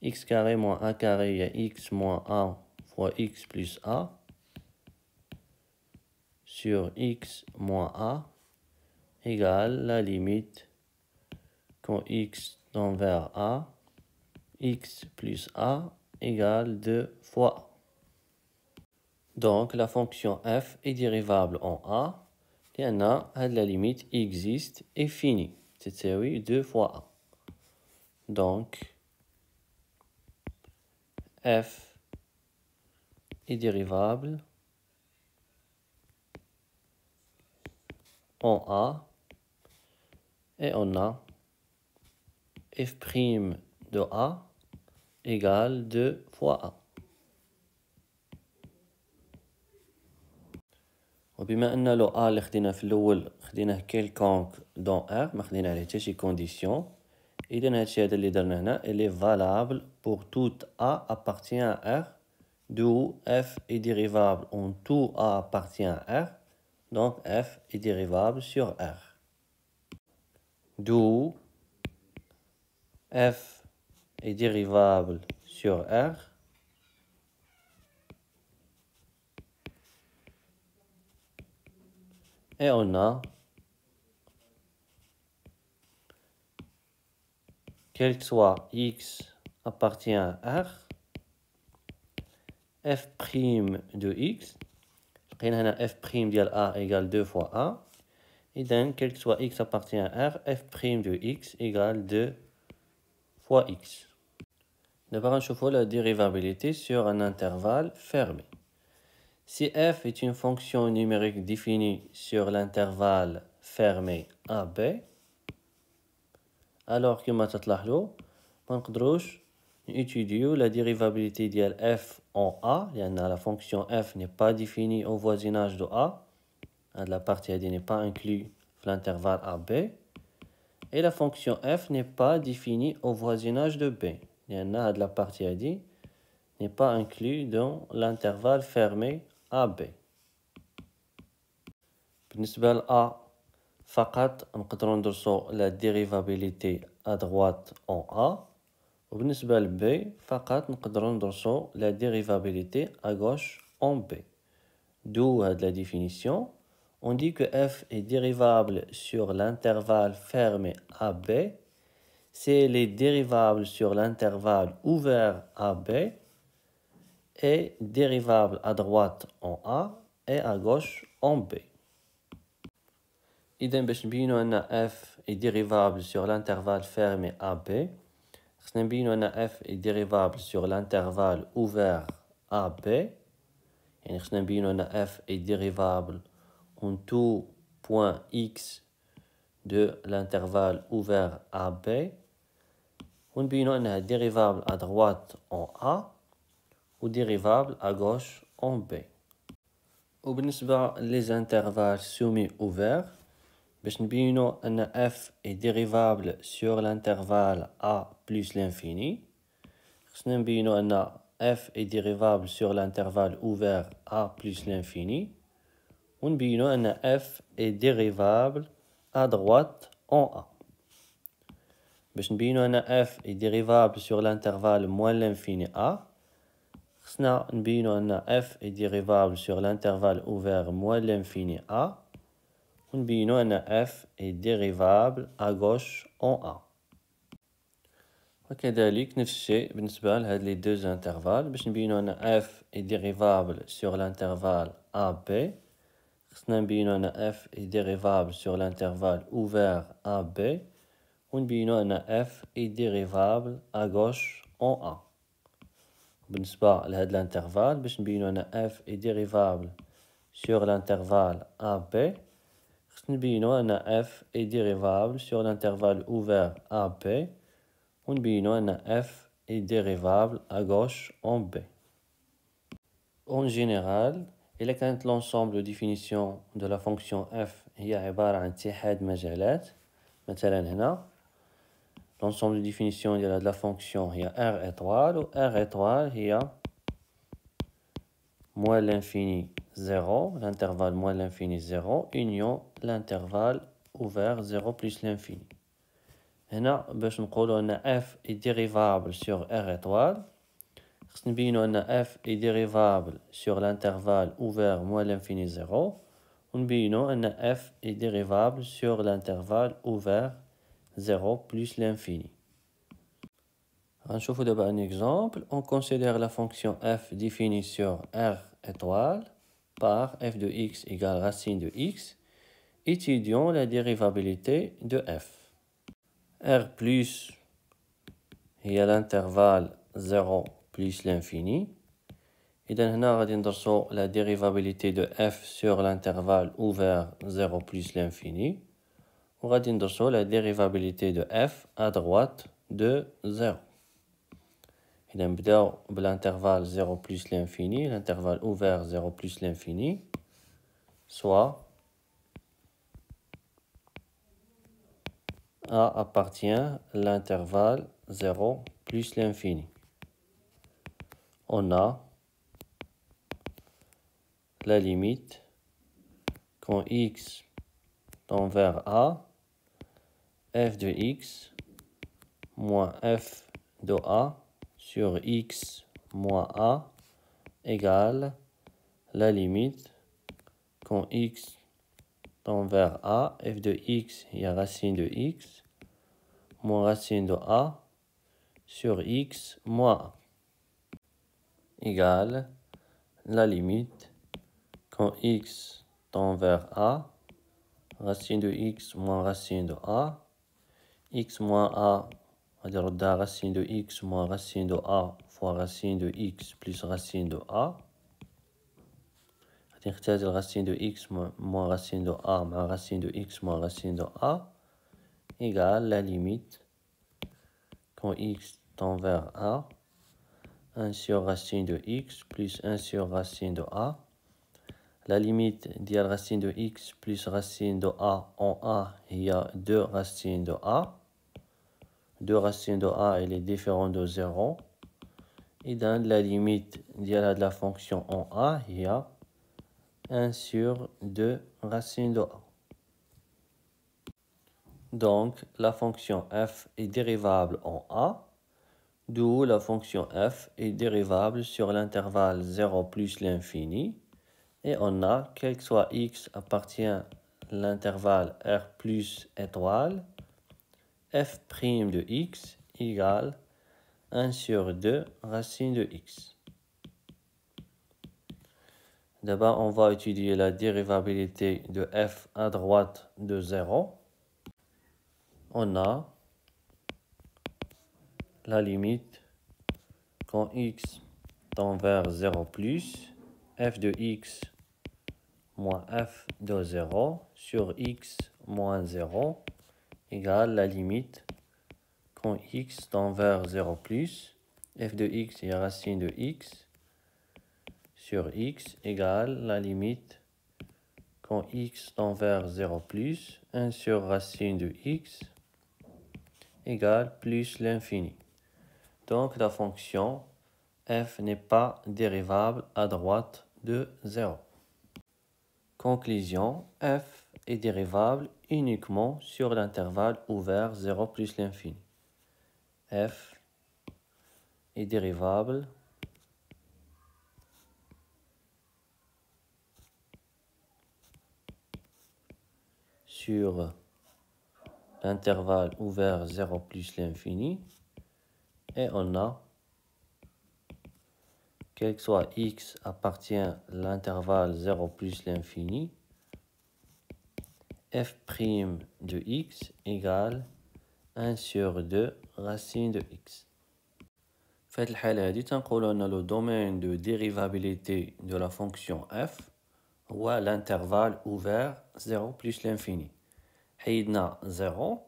x carré moins a carré est x moins a fois x plus a sur x moins a égale la limite quand x tend vers a, x plus a égale 2 fois a. Donc la fonction f est dérivable en a, لأن la limite existe et finie, تساوي 2 fois a. Donc f est dérivable en a et on a f' de a égale 2 fois a. وبما أن لو a اللي خدينا في الأول خديناه quelconque dans R ما خدينا عليه حتى شي condition، إذا هادشي هذا اللي درنا هنا il est valable pour tout a appartient à R، d'où f est dérivable en tout a appartient à R، donc f est dérivable sur R. D'où f est dérivable sur R et on a quel que soit x appartient à R, f' de x, لقينا هنا f' ديال a égale 2 fois a، إذن quel que soit x appartient à R, f' de x égale 2 fois x. D'abord, غنشوفوا la dérivabilité sur un intervalle fermé. Si f est une fonction numérique définie sur l'intervalle fermé AB, alors كما تلاحظوا ما نقدروش نétudier la dérivabilité ديال f en A لأن la fonction f n'est pas définie au voisinage de A. La partie AD n'est pas inclue dans l'intervalle AB. Et la fonction f n'est pas définie au voisinage de B. لأن la partie AD n'est pas inclus dans l'intervalle fermé AB. بالنسبة ل A فقط نقدروا ندرسوا la dérivabilité à droite en A. وبالنسبة ل B فقط نقدروا ندرسوا la dérivabilité à gauche en B. D'où la définition. On dit que f est dérivable sur l'intervalle fermé AB si elle est dérivable sur l'intervalle ouvert AB et dérivable à droite en A et à gauche en B. إذا باش نبينو أن f est dérivable sur l'intervalle fermé AB خصنا نبينو أن f est dérivable sur l'intervalle ouvert AB يعني خصنا نبينو أن f est dérivable en tout point x de l'intervalle ouvert AB ونبينو أنها dérivable à droite en A ou dérivable à gauche en B. وبالنسبة les intervalles semi-ouverts باش نبينو أن f est dérivable sur l'intervalle A plus l'infini خصنا نبينو أن f est dérivable sur l'intervalle ouvert A plus l'infini ونبينو أن f est dérivable à droite en A. باش نبينو أن f est dérivable sur l'intervalle moins l'infini A خصنا نبينو أن f est dérivable sur l'intervalle ouvert moins l'infini A ونبينو أن f est dérivable à gauche en A. وكذلك نفس الشيء بالنسبة لهاد لي deux intervalles باش نبينو أن f est dérivable sur l'intervalle AB خصنا نبينو أن f est dérivable sur l'intervalle ouvert AB ونبينو أن f est dérivable à gauche en A. بالنسبة لهاد l'intervalle باش نبينو أن f est dérivable sur l'intervalle AB خصنا نبينو أن f est dérivable sur l'intervalle ouvert AB ونبينو أن f est dérivable à gauche en B. En général إلا كانت l'ensemble de définition de la fonction f هي عبارة عن اتحاد مجالات مثلا هنا l'ensemble de définition de la fonction هي R étoile و R étoile هي moins l'infini 0 l'intervalle moins l'infini 0 union l'intervalle ouvert 0 plus l'infini. هنا باش نقولوا أن f est dérivable sur R étoile خصنا نبينو أن f est dérivable sur l'intervalle ouvert moins l'infini 0 ونبينو أن f est dérivable sur l'intervalle ouvert 0 plus l'infini. غنشوفو دابا un exemple. On considère la fonction f définie sur R étoile par f de x égale racine de x. Étudions la dérivabilité de f. R plus هي l'intervalle 0 plus l'infini. إذا هنا غادي ندرسو la dérivabilité de f sur l'intervalle ouvert 0 plus l'infini. وغادي ندرسو la dérivabilité de f à droite de 0. إذا نبداو بالintervalle 0 plus l'infini, l'intervalle ouvert 0 plus l'infini, soit A appartient à l'intervalle 0 plus l'infini. On a la limite quand x tend vers A, f de x moins f de A sur x moins A égale la limite quand x tend vers A, f de x, il y a racine de x, moins racine de A sur x moins A égale la limite quand x tend vers A, racine de x moins racine de A, x moins A, on va dire racine de x moins racine de A fois racine de x plus racine de A. نختار racine de x moins racine de A مع racine de x moins racine de A égale la limite quand x tend vers A, 1 sur racine de x plus 1 sur racine de A. La limite de racine de x plus racine de A en A, il y a 2 racines de A. 2 racines de A, elle est différente de 0. Et dans la limite de la fonction en a, il y a 1 sur 2 racine de a. Donc, la fonction f est dérivable en a, d'où la fonction f est dérivable sur l'intervalle 0 plus l'infini. Et on a, quel que soit x appartient à l'intervalle r plus étoile, f' de x égale 1 sur 2 racine de x. D'abord, on va étudier la dérivabilité de f à droite de 0. On a la limite quand x tend vers 0 plus, f de x moins f de 0 sur x moins 0 égale la limite quand x tend vers 0 plus, f de x est racine de x sur x égale la limite quand x tend vers 0 plus, 1 sur racine de x égale plus l'infini. Donc la fonction f n'est pas dérivable à droite de 0. Conclusion, f est dérivable uniquement sur l'intervalle ouvert 0 plus l'infini. F est dérivable sur l'intervalle ouvert 0 plus l'infini et on a, quel que soit x appartient à l'intervalle 0 plus l'infini, f' de x égale 1 sur 2 racine de x. في هذه الحالة هذه تنقولوا أن le domaine de dérivabilité de la fonction f هو l'intervalle ouvert 0 plus l'infini. حيدنا 0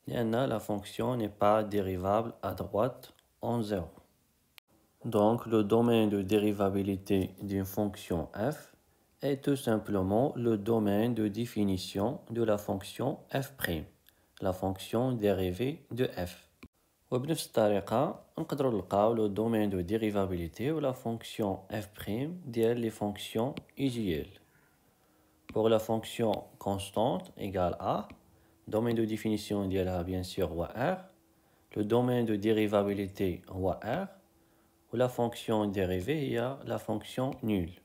لأن la fonction n'est pas dérivable à droite en 0. Donc le domaine de dérivabilité d'une fonction f est tout simplement le domaine de définition de la fonction f', la fonction dérivée de f. وبنفس الطريقة نقدروا نلقاو le domaine de dérivabilité ou la fonction f' ديال les fonctions usuelles. Pour la fonction constante égale a, domaine de définition ديالها bien sûr هو r, le domaine de dérivabilité هو r, ou la fonction dérivée هي la fonction nulle.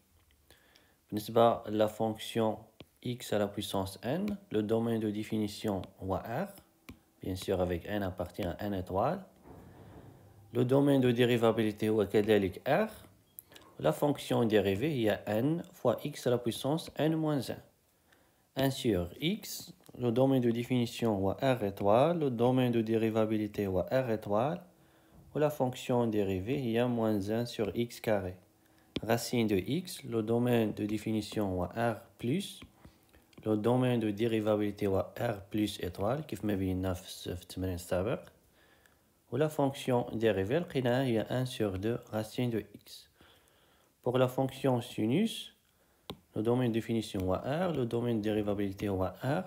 بالنسبة la fonction x à la puissance n, le domaine de définition هو r, bien sûr avec n appartient à n étoile. Le domaine de dérivabilité هو كذلك r. La fonction dérivée هي n fois x à la puissance n moins 1. 1 sur x, le domaine de définition هو r étoile, le domaine de dérivabilité هو r étoile, ou la fonction dérivée هي moins 1 sur x carré. Racine de x, le domaine de définition هو r plus, le domaine de dérivabilité هو r plus étoile كيف ما بينا في التمرين السابق. Ou la fonction dérivée لقيناها هي 1 sur 2 racine de x. Pour la fonction sinus, le domaine de définition هو r, le domaine de dérivabilité هو r,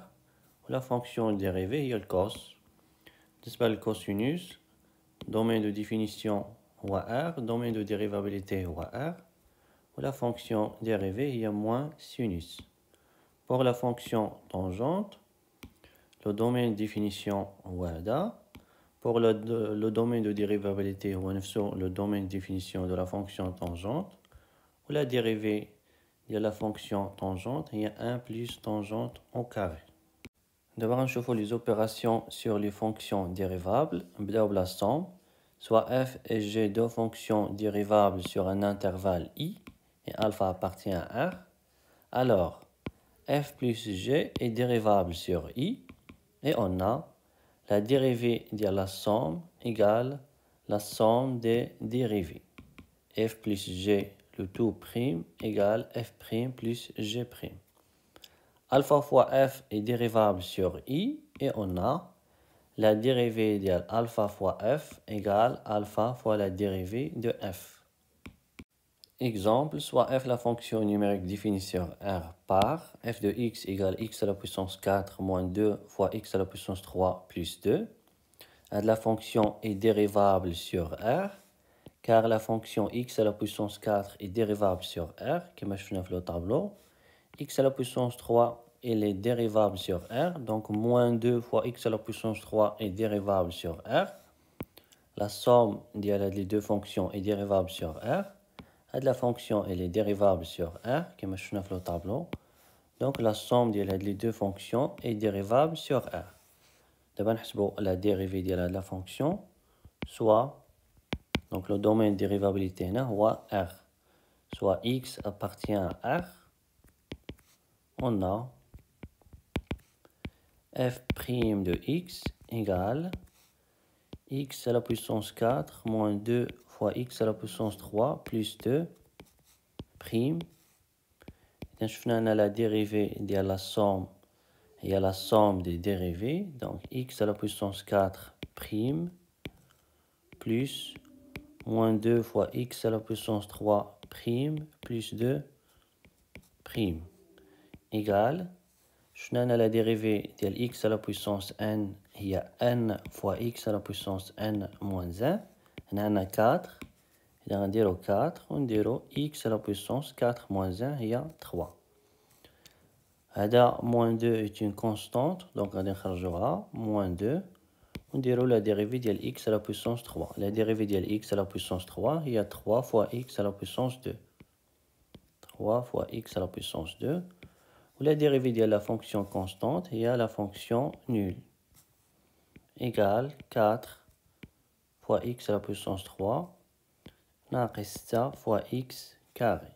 ou la fonction dérivée هي الcos. بالنسبة للcosinus, domaine de définition هو r, domaine de dérivabilité هو r, ou la fonction dérivée هي moins sinus. Pour la fonction tangente, le domaine de définition هو هذا. Pour le domaine de dérivabilité هو نفسه le domaine de définition de la fonction tangente, ou la dérivée de la fonction tangente هي 1 plus tangente au carré. D'abord نشوفوا les opérations sur les fonctions dérivables. نبداو بلا somme. Soit f et g deux fonctions dérivables sur un intervalle i et alpha appartient à r, alors f plus g est dérivable sur i et on a la dérivée de la somme égale la somme des dérivées. F plus g, le tout prime, égale f prime plus g prime. Alpha fois f est dérivable sur i et on a la dérivée de alpha fois f égale alpha fois la dérivée de f. Exemple, soit f la fonction numérique définie sur R par f de x égale x à la puissance 4 moins 2 fois x à la puissance 3 plus 2. La fonction est dérivable sur R. car la fonction x à la puissance 4 est dérivable sur R, comme je dans le tableau. X à la puissance 3, elle est dérivable sur R, donc moins 2 fois x à la puissance 3 est dérivable sur R. La somme des deux fonctions est dérivable sur R. La fonction elle est dérivable sur R, comme je dans le tableau. Donc la somme des deux fonctions est dérivable sur R. D'abord, nous la dérivée de la fonction, soit donc le domaine de dérivabilité est R, soit x appartient à R. On a f' de x égale x à la puissance 4 moins 2 fois x à la puissance 3 plus 2 prime. Et je fais la dérivée de la somme. Il y a la somme des dérivés, donc x à la puissance 4 prime plus moins 2 fois x à la puissance 3 prime plus 2 prime égale, je n'ai la dérivée de x à la puissance n, il y a n fois x à la puissance n moins 1, on a 4, il y a un 4, on dirait x à la puissance 4 moins 1, il y a 3. Hada moins 2 est une constante, donc on a moins 2. On dirait la dérivée de x à la puissance 3. La dérivée de x à la puissance 3, il y a 3 fois x à la puissance 2. 3 fois x à la puissance 2. Ou la dérivée de la fonction constante, il y a la fonction nulle. Égale 4 fois x à la puissance 3. ناقص fois x carré.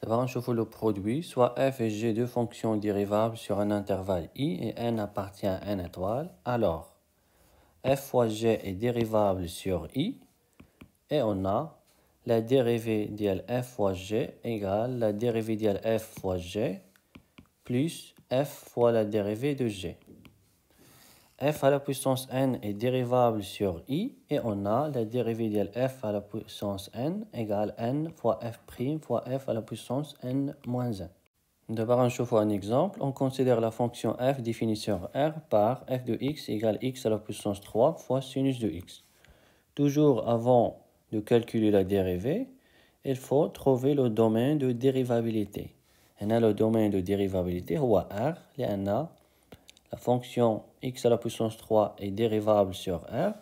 D'abord, on chauffe le produit, soit f et g deux fonctions dérivables sur un intervalle i et n appartient à n étoile. Alors, f fois g est dérivable sur i et on a la dérivée de f fois g égale la dérivée de f fois g plus f fois la dérivée de g. F à la puissance n est dérivable sur i et on a la dérivée de f à la puissance n égale n fois f' fois f à la puissance n moins 1. D'abord, on chauffe un exemple. On considère la fonction f définie sur R par f de x égale x à la puissance 3 fois sinus de x. Toujours avant de calculer la dérivée, il faut trouver le domaine de dérivabilité. On a le domaine de dérivabilité, ou R, la fonction x à la puissance 3 est dérivable sur R.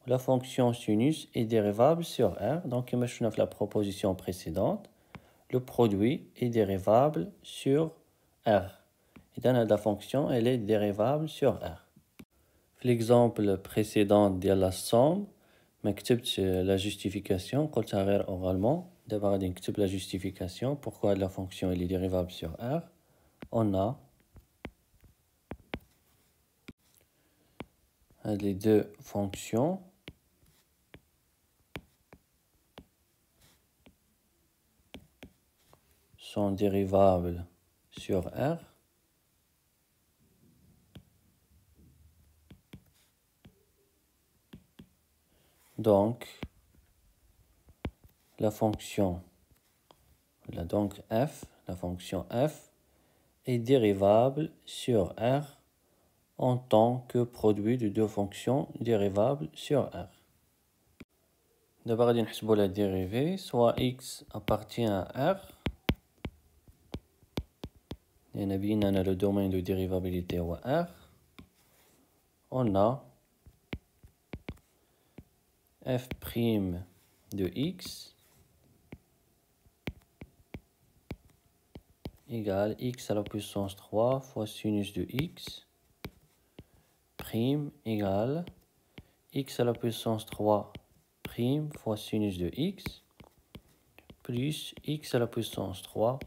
La fonction sinus est dérivable sur R. Donc, comme je la proposition précédente, le produit est dérivable sur R. Et dans la fonction, elle est dérivable sur R. L'exemple précédent de la somme, مكتبت la justification, قلتها غير oralement. D'abord, on كتب la justification, pourquoi la fonction elle est dérivable sur R. On a les deux fonctions sont dérivables sur R. Donc, la fonction f est dérivable sur R en tant que produit de deux fonctions dérivables sur R. D'abord, on va la dérivée, soit x appartient à R. On a bien le domaine de dérivabilité ou R. On a f' de x égale x à la puissance 3 fois sinus de x prime égale x à la puissance 3 prime fois sinus de x plus x à la puissance 3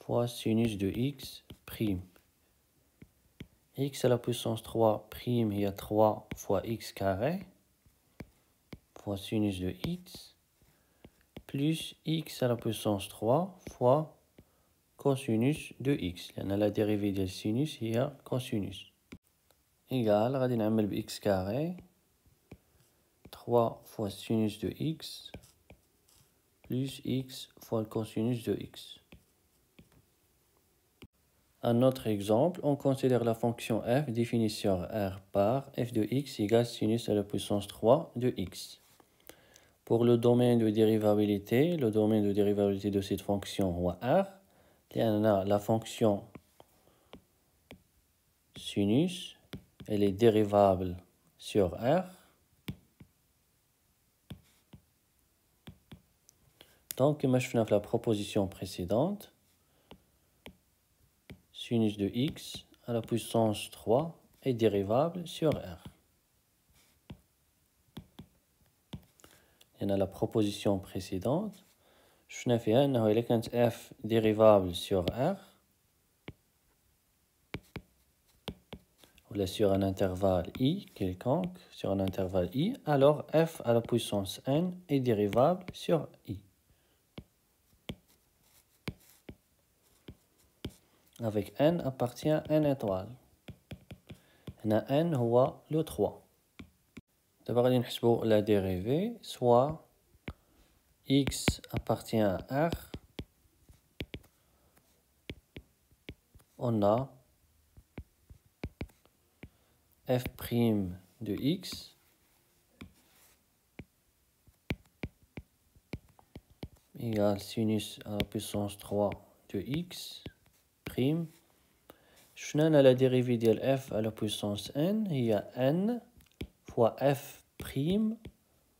fois sinus de x prime. X à la puissance 3 prime, il y a 3 fois x carré fois sinus de x plus x à la puissance 3 fois cosinus de x. On a la dérivée de sinus, il y a cosinus. Égal, غادي نعمل x carré 3 fois sinus de x plus x fois le cosinus de x. Un autre exemple, on considère la fonction f définie sur R par f de x égale sinus à la puissance 3 de x. Pour le domaine de dérivabilité de cette fonction R, on a la fonction sinus, elle est dérivable sur R. Donc, comme je fais la proposition précédente, sinus de x à la puissance 3 est dérivable sur R. Il y a la proposition précédente. Je fais un f dérivable sur R, ou sur un intervalle i quelconque, sur un intervalle i, alors f à la puissance n est dérivable sur i. Avec n appartient à n étoile. n هو le 3. D'abord, on va la dérivée, soit x appartient à R, on a f' de x égale sinus à la puissance 3 de x prime. Je n'ai la dérivée de f à la puissance n, il y a n fois f'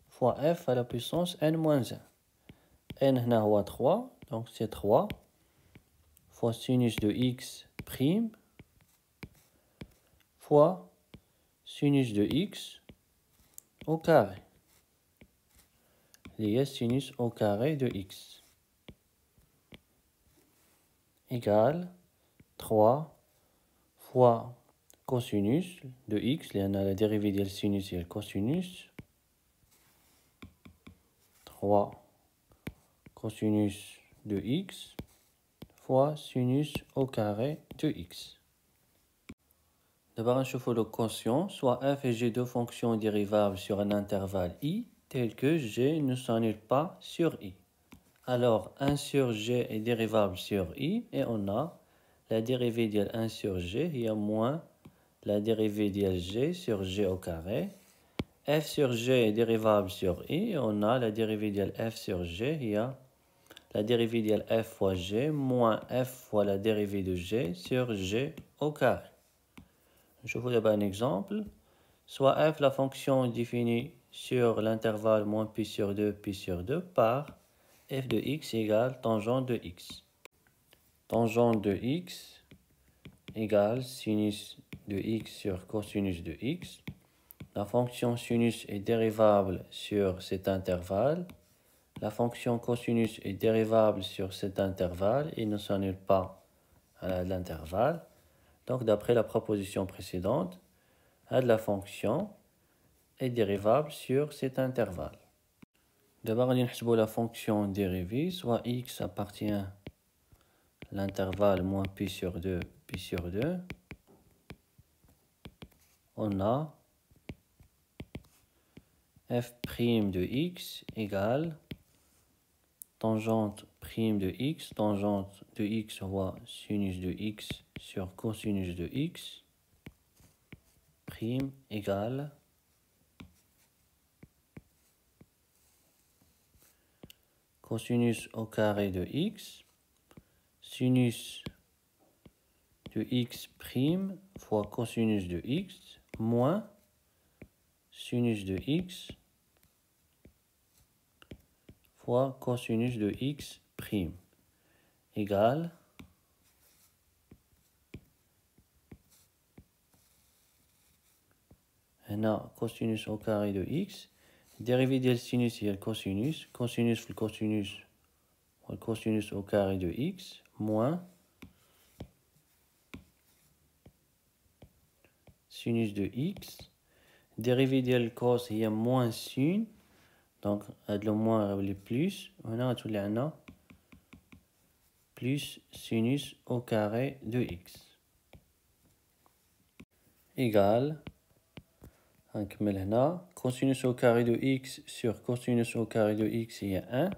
fois f à la puissance n moins 1. n est 3, donc c'est 3 fois sinus de x prime fois sinus de x au carré. Il y a sinus au carré de x égale 3 fois cosinus de x, il y a la dérivée de sinus et le cosinus, 3 cosinus de x fois sinus au carré de x. D'abord, on chauffe le quotient, soit f et g deux fonctions dérivables sur un intervalle i, tel que g ne s'annule pas sur i. Alors, 1 sur g est dérivable sur i, et on a la dérivée de 1 sur g, il y a moins la dérivée de g sur g au carré. F sur g est dérivable sur i, et on a la dérivée de f sur g, il y a la dérivée de f fois g moins f fois la dérivée de g sur g au carré. Je vous donne un exemple. Soit f, la fonction définie sur l'intervalle moins pi sur 2 par f de x égale tangente de x. Tangente de x égale sinus de x sur cosinus de x. La fonction sinus est dérivable sur cet intervalle. La fonction cosinus est dérivable sur cet intervalle et ne s'annule pas à l'intervalle. Donc, d'après la proposition précédente, la fonction est dérivable sur cet intervalle. D'abord, on va la fonction dérivée, soit x appartient à l'intervalle moins pi sur 2, on a f' de x égale tangente prime de x fois sinus de x sur cosinus de x, prime égale cosinus au carré de x, sinus de x prime fois cosinus de x moins sinus de x fois cosinus de x prime égale on a cosinus au carré de x, dérivée de sinus et le cosinus, cosinus le cosinus au carré de x, moins sinus de x, dérivée de le cos, il y a moins sin, donc le moins le plus, on a tout là, plus sinus au carré de x, égale نكمل هنا cosinus au carré de x sur cosinus au carré de x il y a 1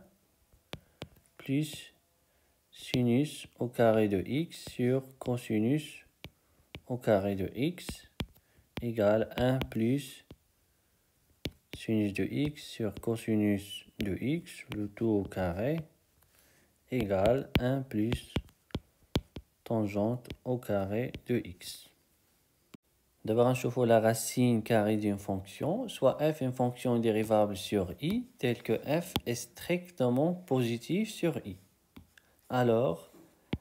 plus sinus au carré de x sur cosinus au carré de x égale 1 plus sinus de x sur cosinus de x, le tout au carré, égale 1 plus tangente au carré de x. D'abord, on la racine carrée d'une fonction, soit f est une fonction dérivable sur i, telle que f est strictement positif sur i. Alors,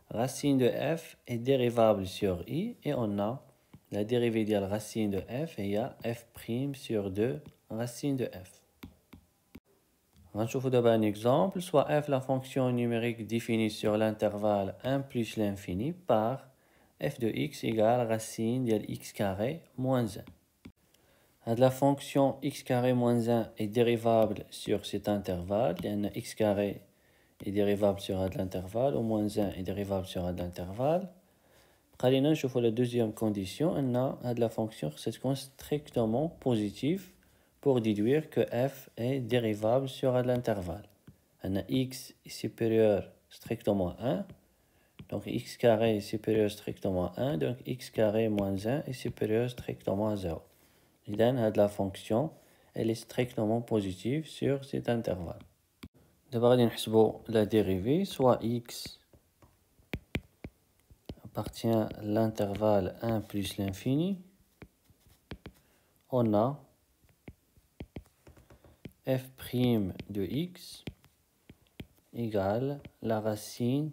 racine de f est dérivable sur i, et on a la dérivée de la racine de f, et il y a f' sur 2 racine de f. On va d'abord un exemple, soit f la fonction numérique définie sur l'intervalle 1 plus l'infini par f de x égale racine de x carré moins 1. La fonction x carré moins 1 est dérivable sur cet intervalle, x carré est dérivable sur l'intervalle, ou moins 1 est dérivable sur l'intervalle. Nous avons la deuxième condition, on a la fonction c'est strictement positive pour déduire que f est dérivable sur l'intervalle. X est supérieur strictement à 1, donc x carré est supérieur strictement à 1, donc x carré moins 1 est supérieur strictement à 0. Et la fonction elle est strictement positive sur cet intervalle. D'abord, nous la dérivée, soit x appartient à l'intervalle 1 plus l'infini. On a f' de x égale la racine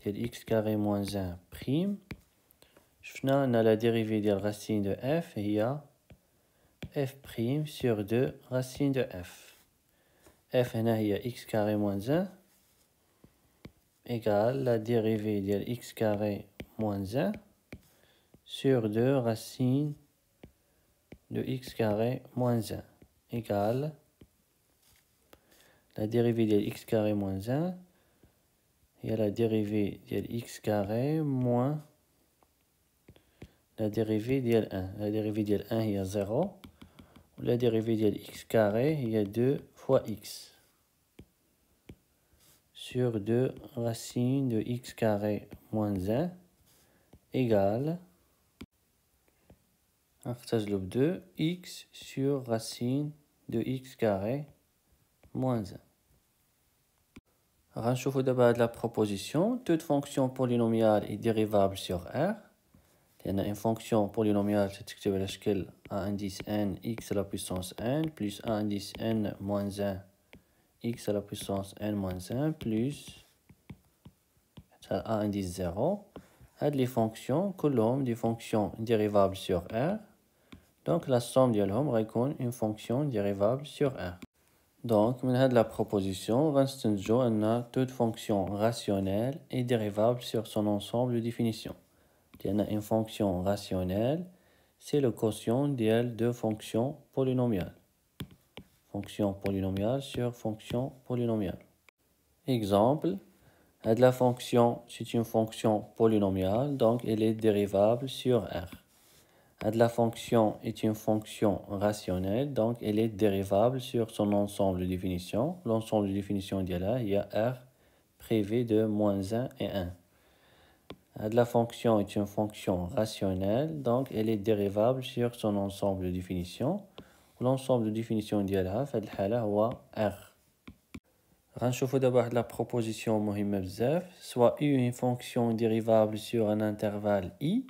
de x carré moins 1 prime. On a la dérivée de la racine de f, et il y a f' sur 2 racine de f. F est x carré moins 1 égale la dérivée de x carré moins 1 sur 2 racine de x carré moins 1 égale la dérivée de x carré moins 1 et la dérivée de x carré moins la dérivée de 1. La dérivée de 1 il y a 0. La dérivée de x carré il y a 2 fois x sur 2 racine de x carré moins 1 égale 2 x sur racine de x carré moins 1. On d'abord la proposition. Toute fonction polynomiale est dérivable sur R. Il y a une fonction polynomiale, c'est a indice n x à la puissance n plus a indice n moins 1 x à la puissance n moins 1 plus a indice 0. Les fonctions, كلهم des fonctions dérivables sur R. Donc la somme ديالهم غيكون une fonction dérivable sur R. Donc, من هاد la proposition, غنستنتجو أن toute fonction rationnelle est dérivable sur son ensemble de définitions. Une fonction rationnelle, c'est le quotient de deux fonctions polynomiales. Fonction polynomiale sur fonction polynomiale. Exemple, la fonction, c'est une fonction polynomiale, donc elle est dérivable sur R. La fonction est une fonction rationnelle, donc elle est dérivable sur son ensemble de définitions. L'ensemble de définitions d'IA, il y a R privé de moins 1 et 1. La fonction est une fonction rationnelle, donc elle est dérivable sur son ensemble de définitions. L'ensemble de définitions d'IA, في هذه الحالة هو R. غنشوفوا دابا la proposition مهمة بزاف. Soit U est une fonction dérivable sur un intervalle I,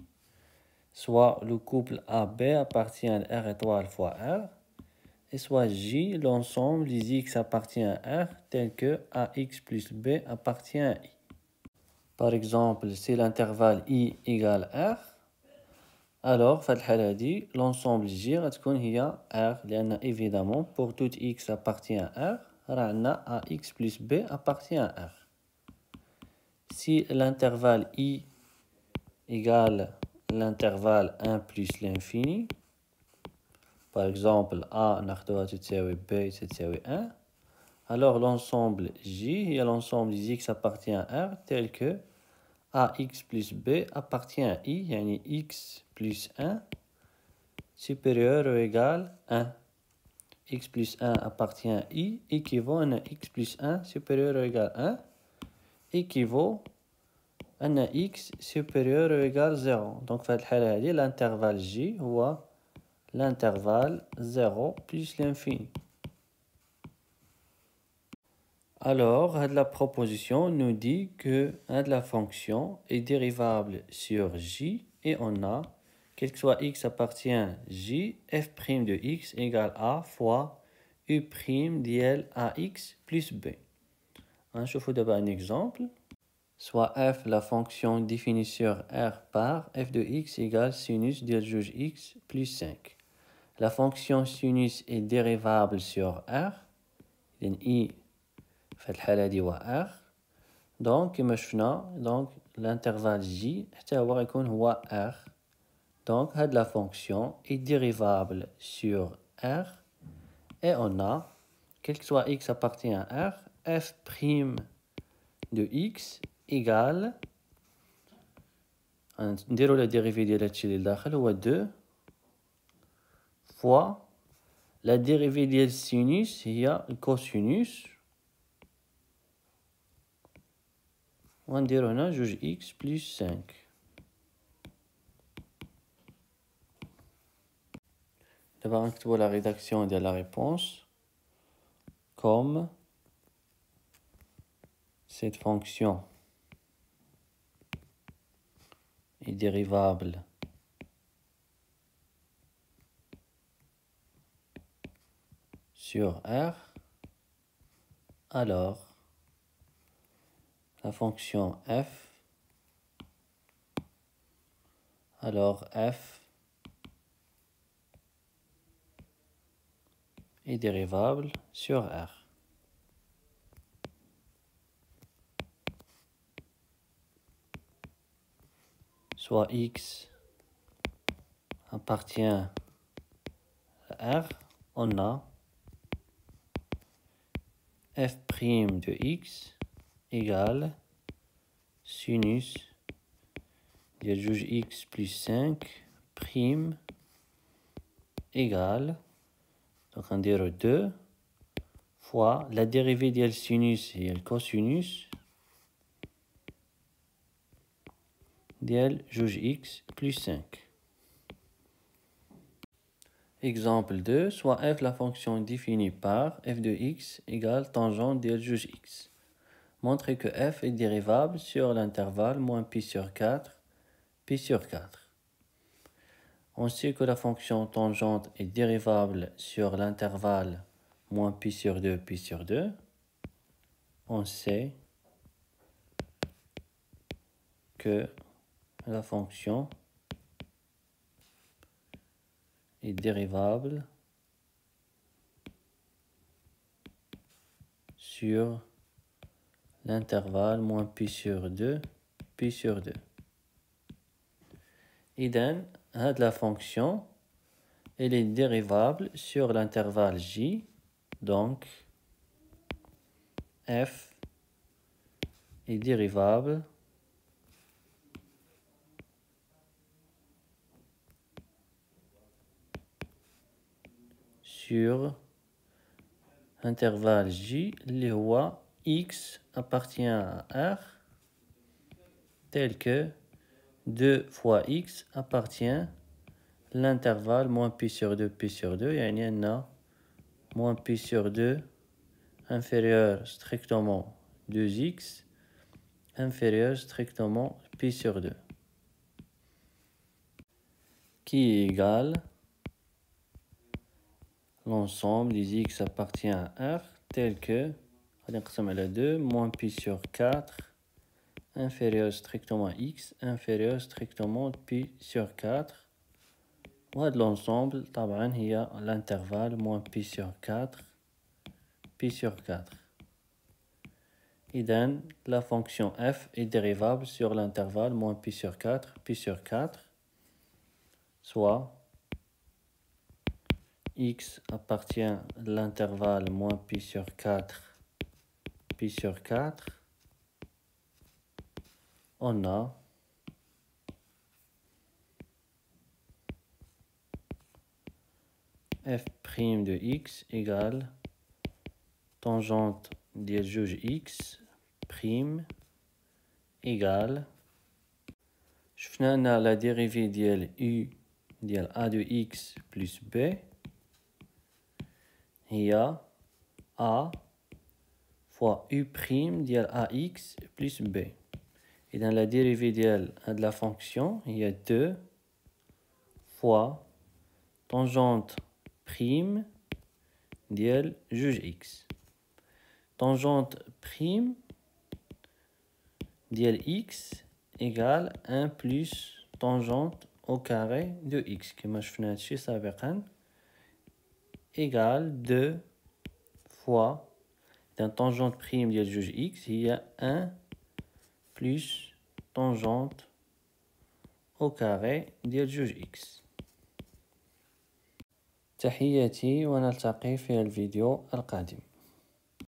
soit le couple AB appartient à R étoile fois R, et soit J, l'ensemble des X appartient à R, tel que AX plus B appartient à I. Par exemple, si l'intervalle I égale R, alors, l'ensemble J هي R, لأن évidemment, pour tout X appartient à R, رعنا AX plus B appartient à R. Si l'intervalle I égale l'intervalle 1 plus l'infini, par exemple A ناخدوها تساوي B تساوي 1, alors l'ensemble J est l'ensemble des X appartient à R tel que AX plus B appartient à I, yani X plus 1 supérieur ou égal 1. X plus 1 appartient à I équivaut à X plus 1 supérieur ou égal 1. équivaut à x supérieur ou égal à 0. Donc, في الحالة هذه l'intervalle J هو l'intervalle 0 plus l'infini. Alors, la proposition nous dit que la fonction est dérivable sur J et on a, quel que soit x appartient à J, f' de x égale a fois u' d'IL ax plus b. Je vous donne un exemple. Soit f, la fonction définie sur R par f de x égale sinus de juge x plus 5. La fonction sinus est dérivable sur R. I في الحالة دي R. Donc كما شفنا donc l'intervalle J حتى هو غيكون هو R. Donc هاد la fonction est dérivable sur R et on a, quel que soit x appartient à R, f' de x égale نديرو la dérivée ديال هادشي اللي لداخل هو 2 fois la dérivée ديال السينوس هي الكوسينوس ونديرو هنا جوج x plus 5. دابا غنكتبو la rédaction de la réponse comme cette fonction est dérivable sur R, alors la fonction f, est dérivable sur R. Soit x appartient à R, on a f' de x égale sinus de juge x plus 5 prime égale, donc on dirait 2 fois la dérivée de sinus et le cosinus de juge x plus 5. Exemple 2, soit f la fonction définie par f de x égale tangente de juge x. Montrez que f est dérivable sur l'intervalle moins pi sur 4, pi sur 4. On sait que la fonction tangente est dérivable sur l'intervalle moins pi sur 2, pi sur 2. On sait que la fonction est dérivable sur l'intervalle moins pi sur 2, pi sur 2. Idem, la fonction, elle est dérivable sur l'intervalle J, donc f est dérivable sur intervalle J, les rois x appartient à R, tel que 2 fois x appartient à l'intervalle moins pi sur 2, pi sur 2, يعني أن moins pi sur 2 inférieur strictement 2x inférieur strictement pi sur 2, qui est égal l'ensemble des x appartient à R, tel que, on a 2, moins pi sur 4 inférieur strictement x inférieur strictement pi sur 4. وهذا l'ensemble طبعا هي l'intervalle moins pi sur 4 pi sur 4. إذن la fonction f est dérivable sur l'intervalle moins pi sur 4 pi sur 4, soit x appartient à l'intervalle moins pi sur 4 pi sur 4. On a f' de x égale tangente de juge x prime égale شفنا أن la dérivée ديال u ديال a de x plus b هي a fois u prime ديال ax plus b. Et dans la dérivée de la fonction, il y a 2 fois tangente prime ديال juge x. Tangente prime ديال x égale 1 plus tangente au carré de x كما شفنا هادشي سابقا égale 2 fois la tangente prime ديال juge x هي 1 plus tangente au carré ديال juge x. تحياتي ونلتقي في الفيديو القادم.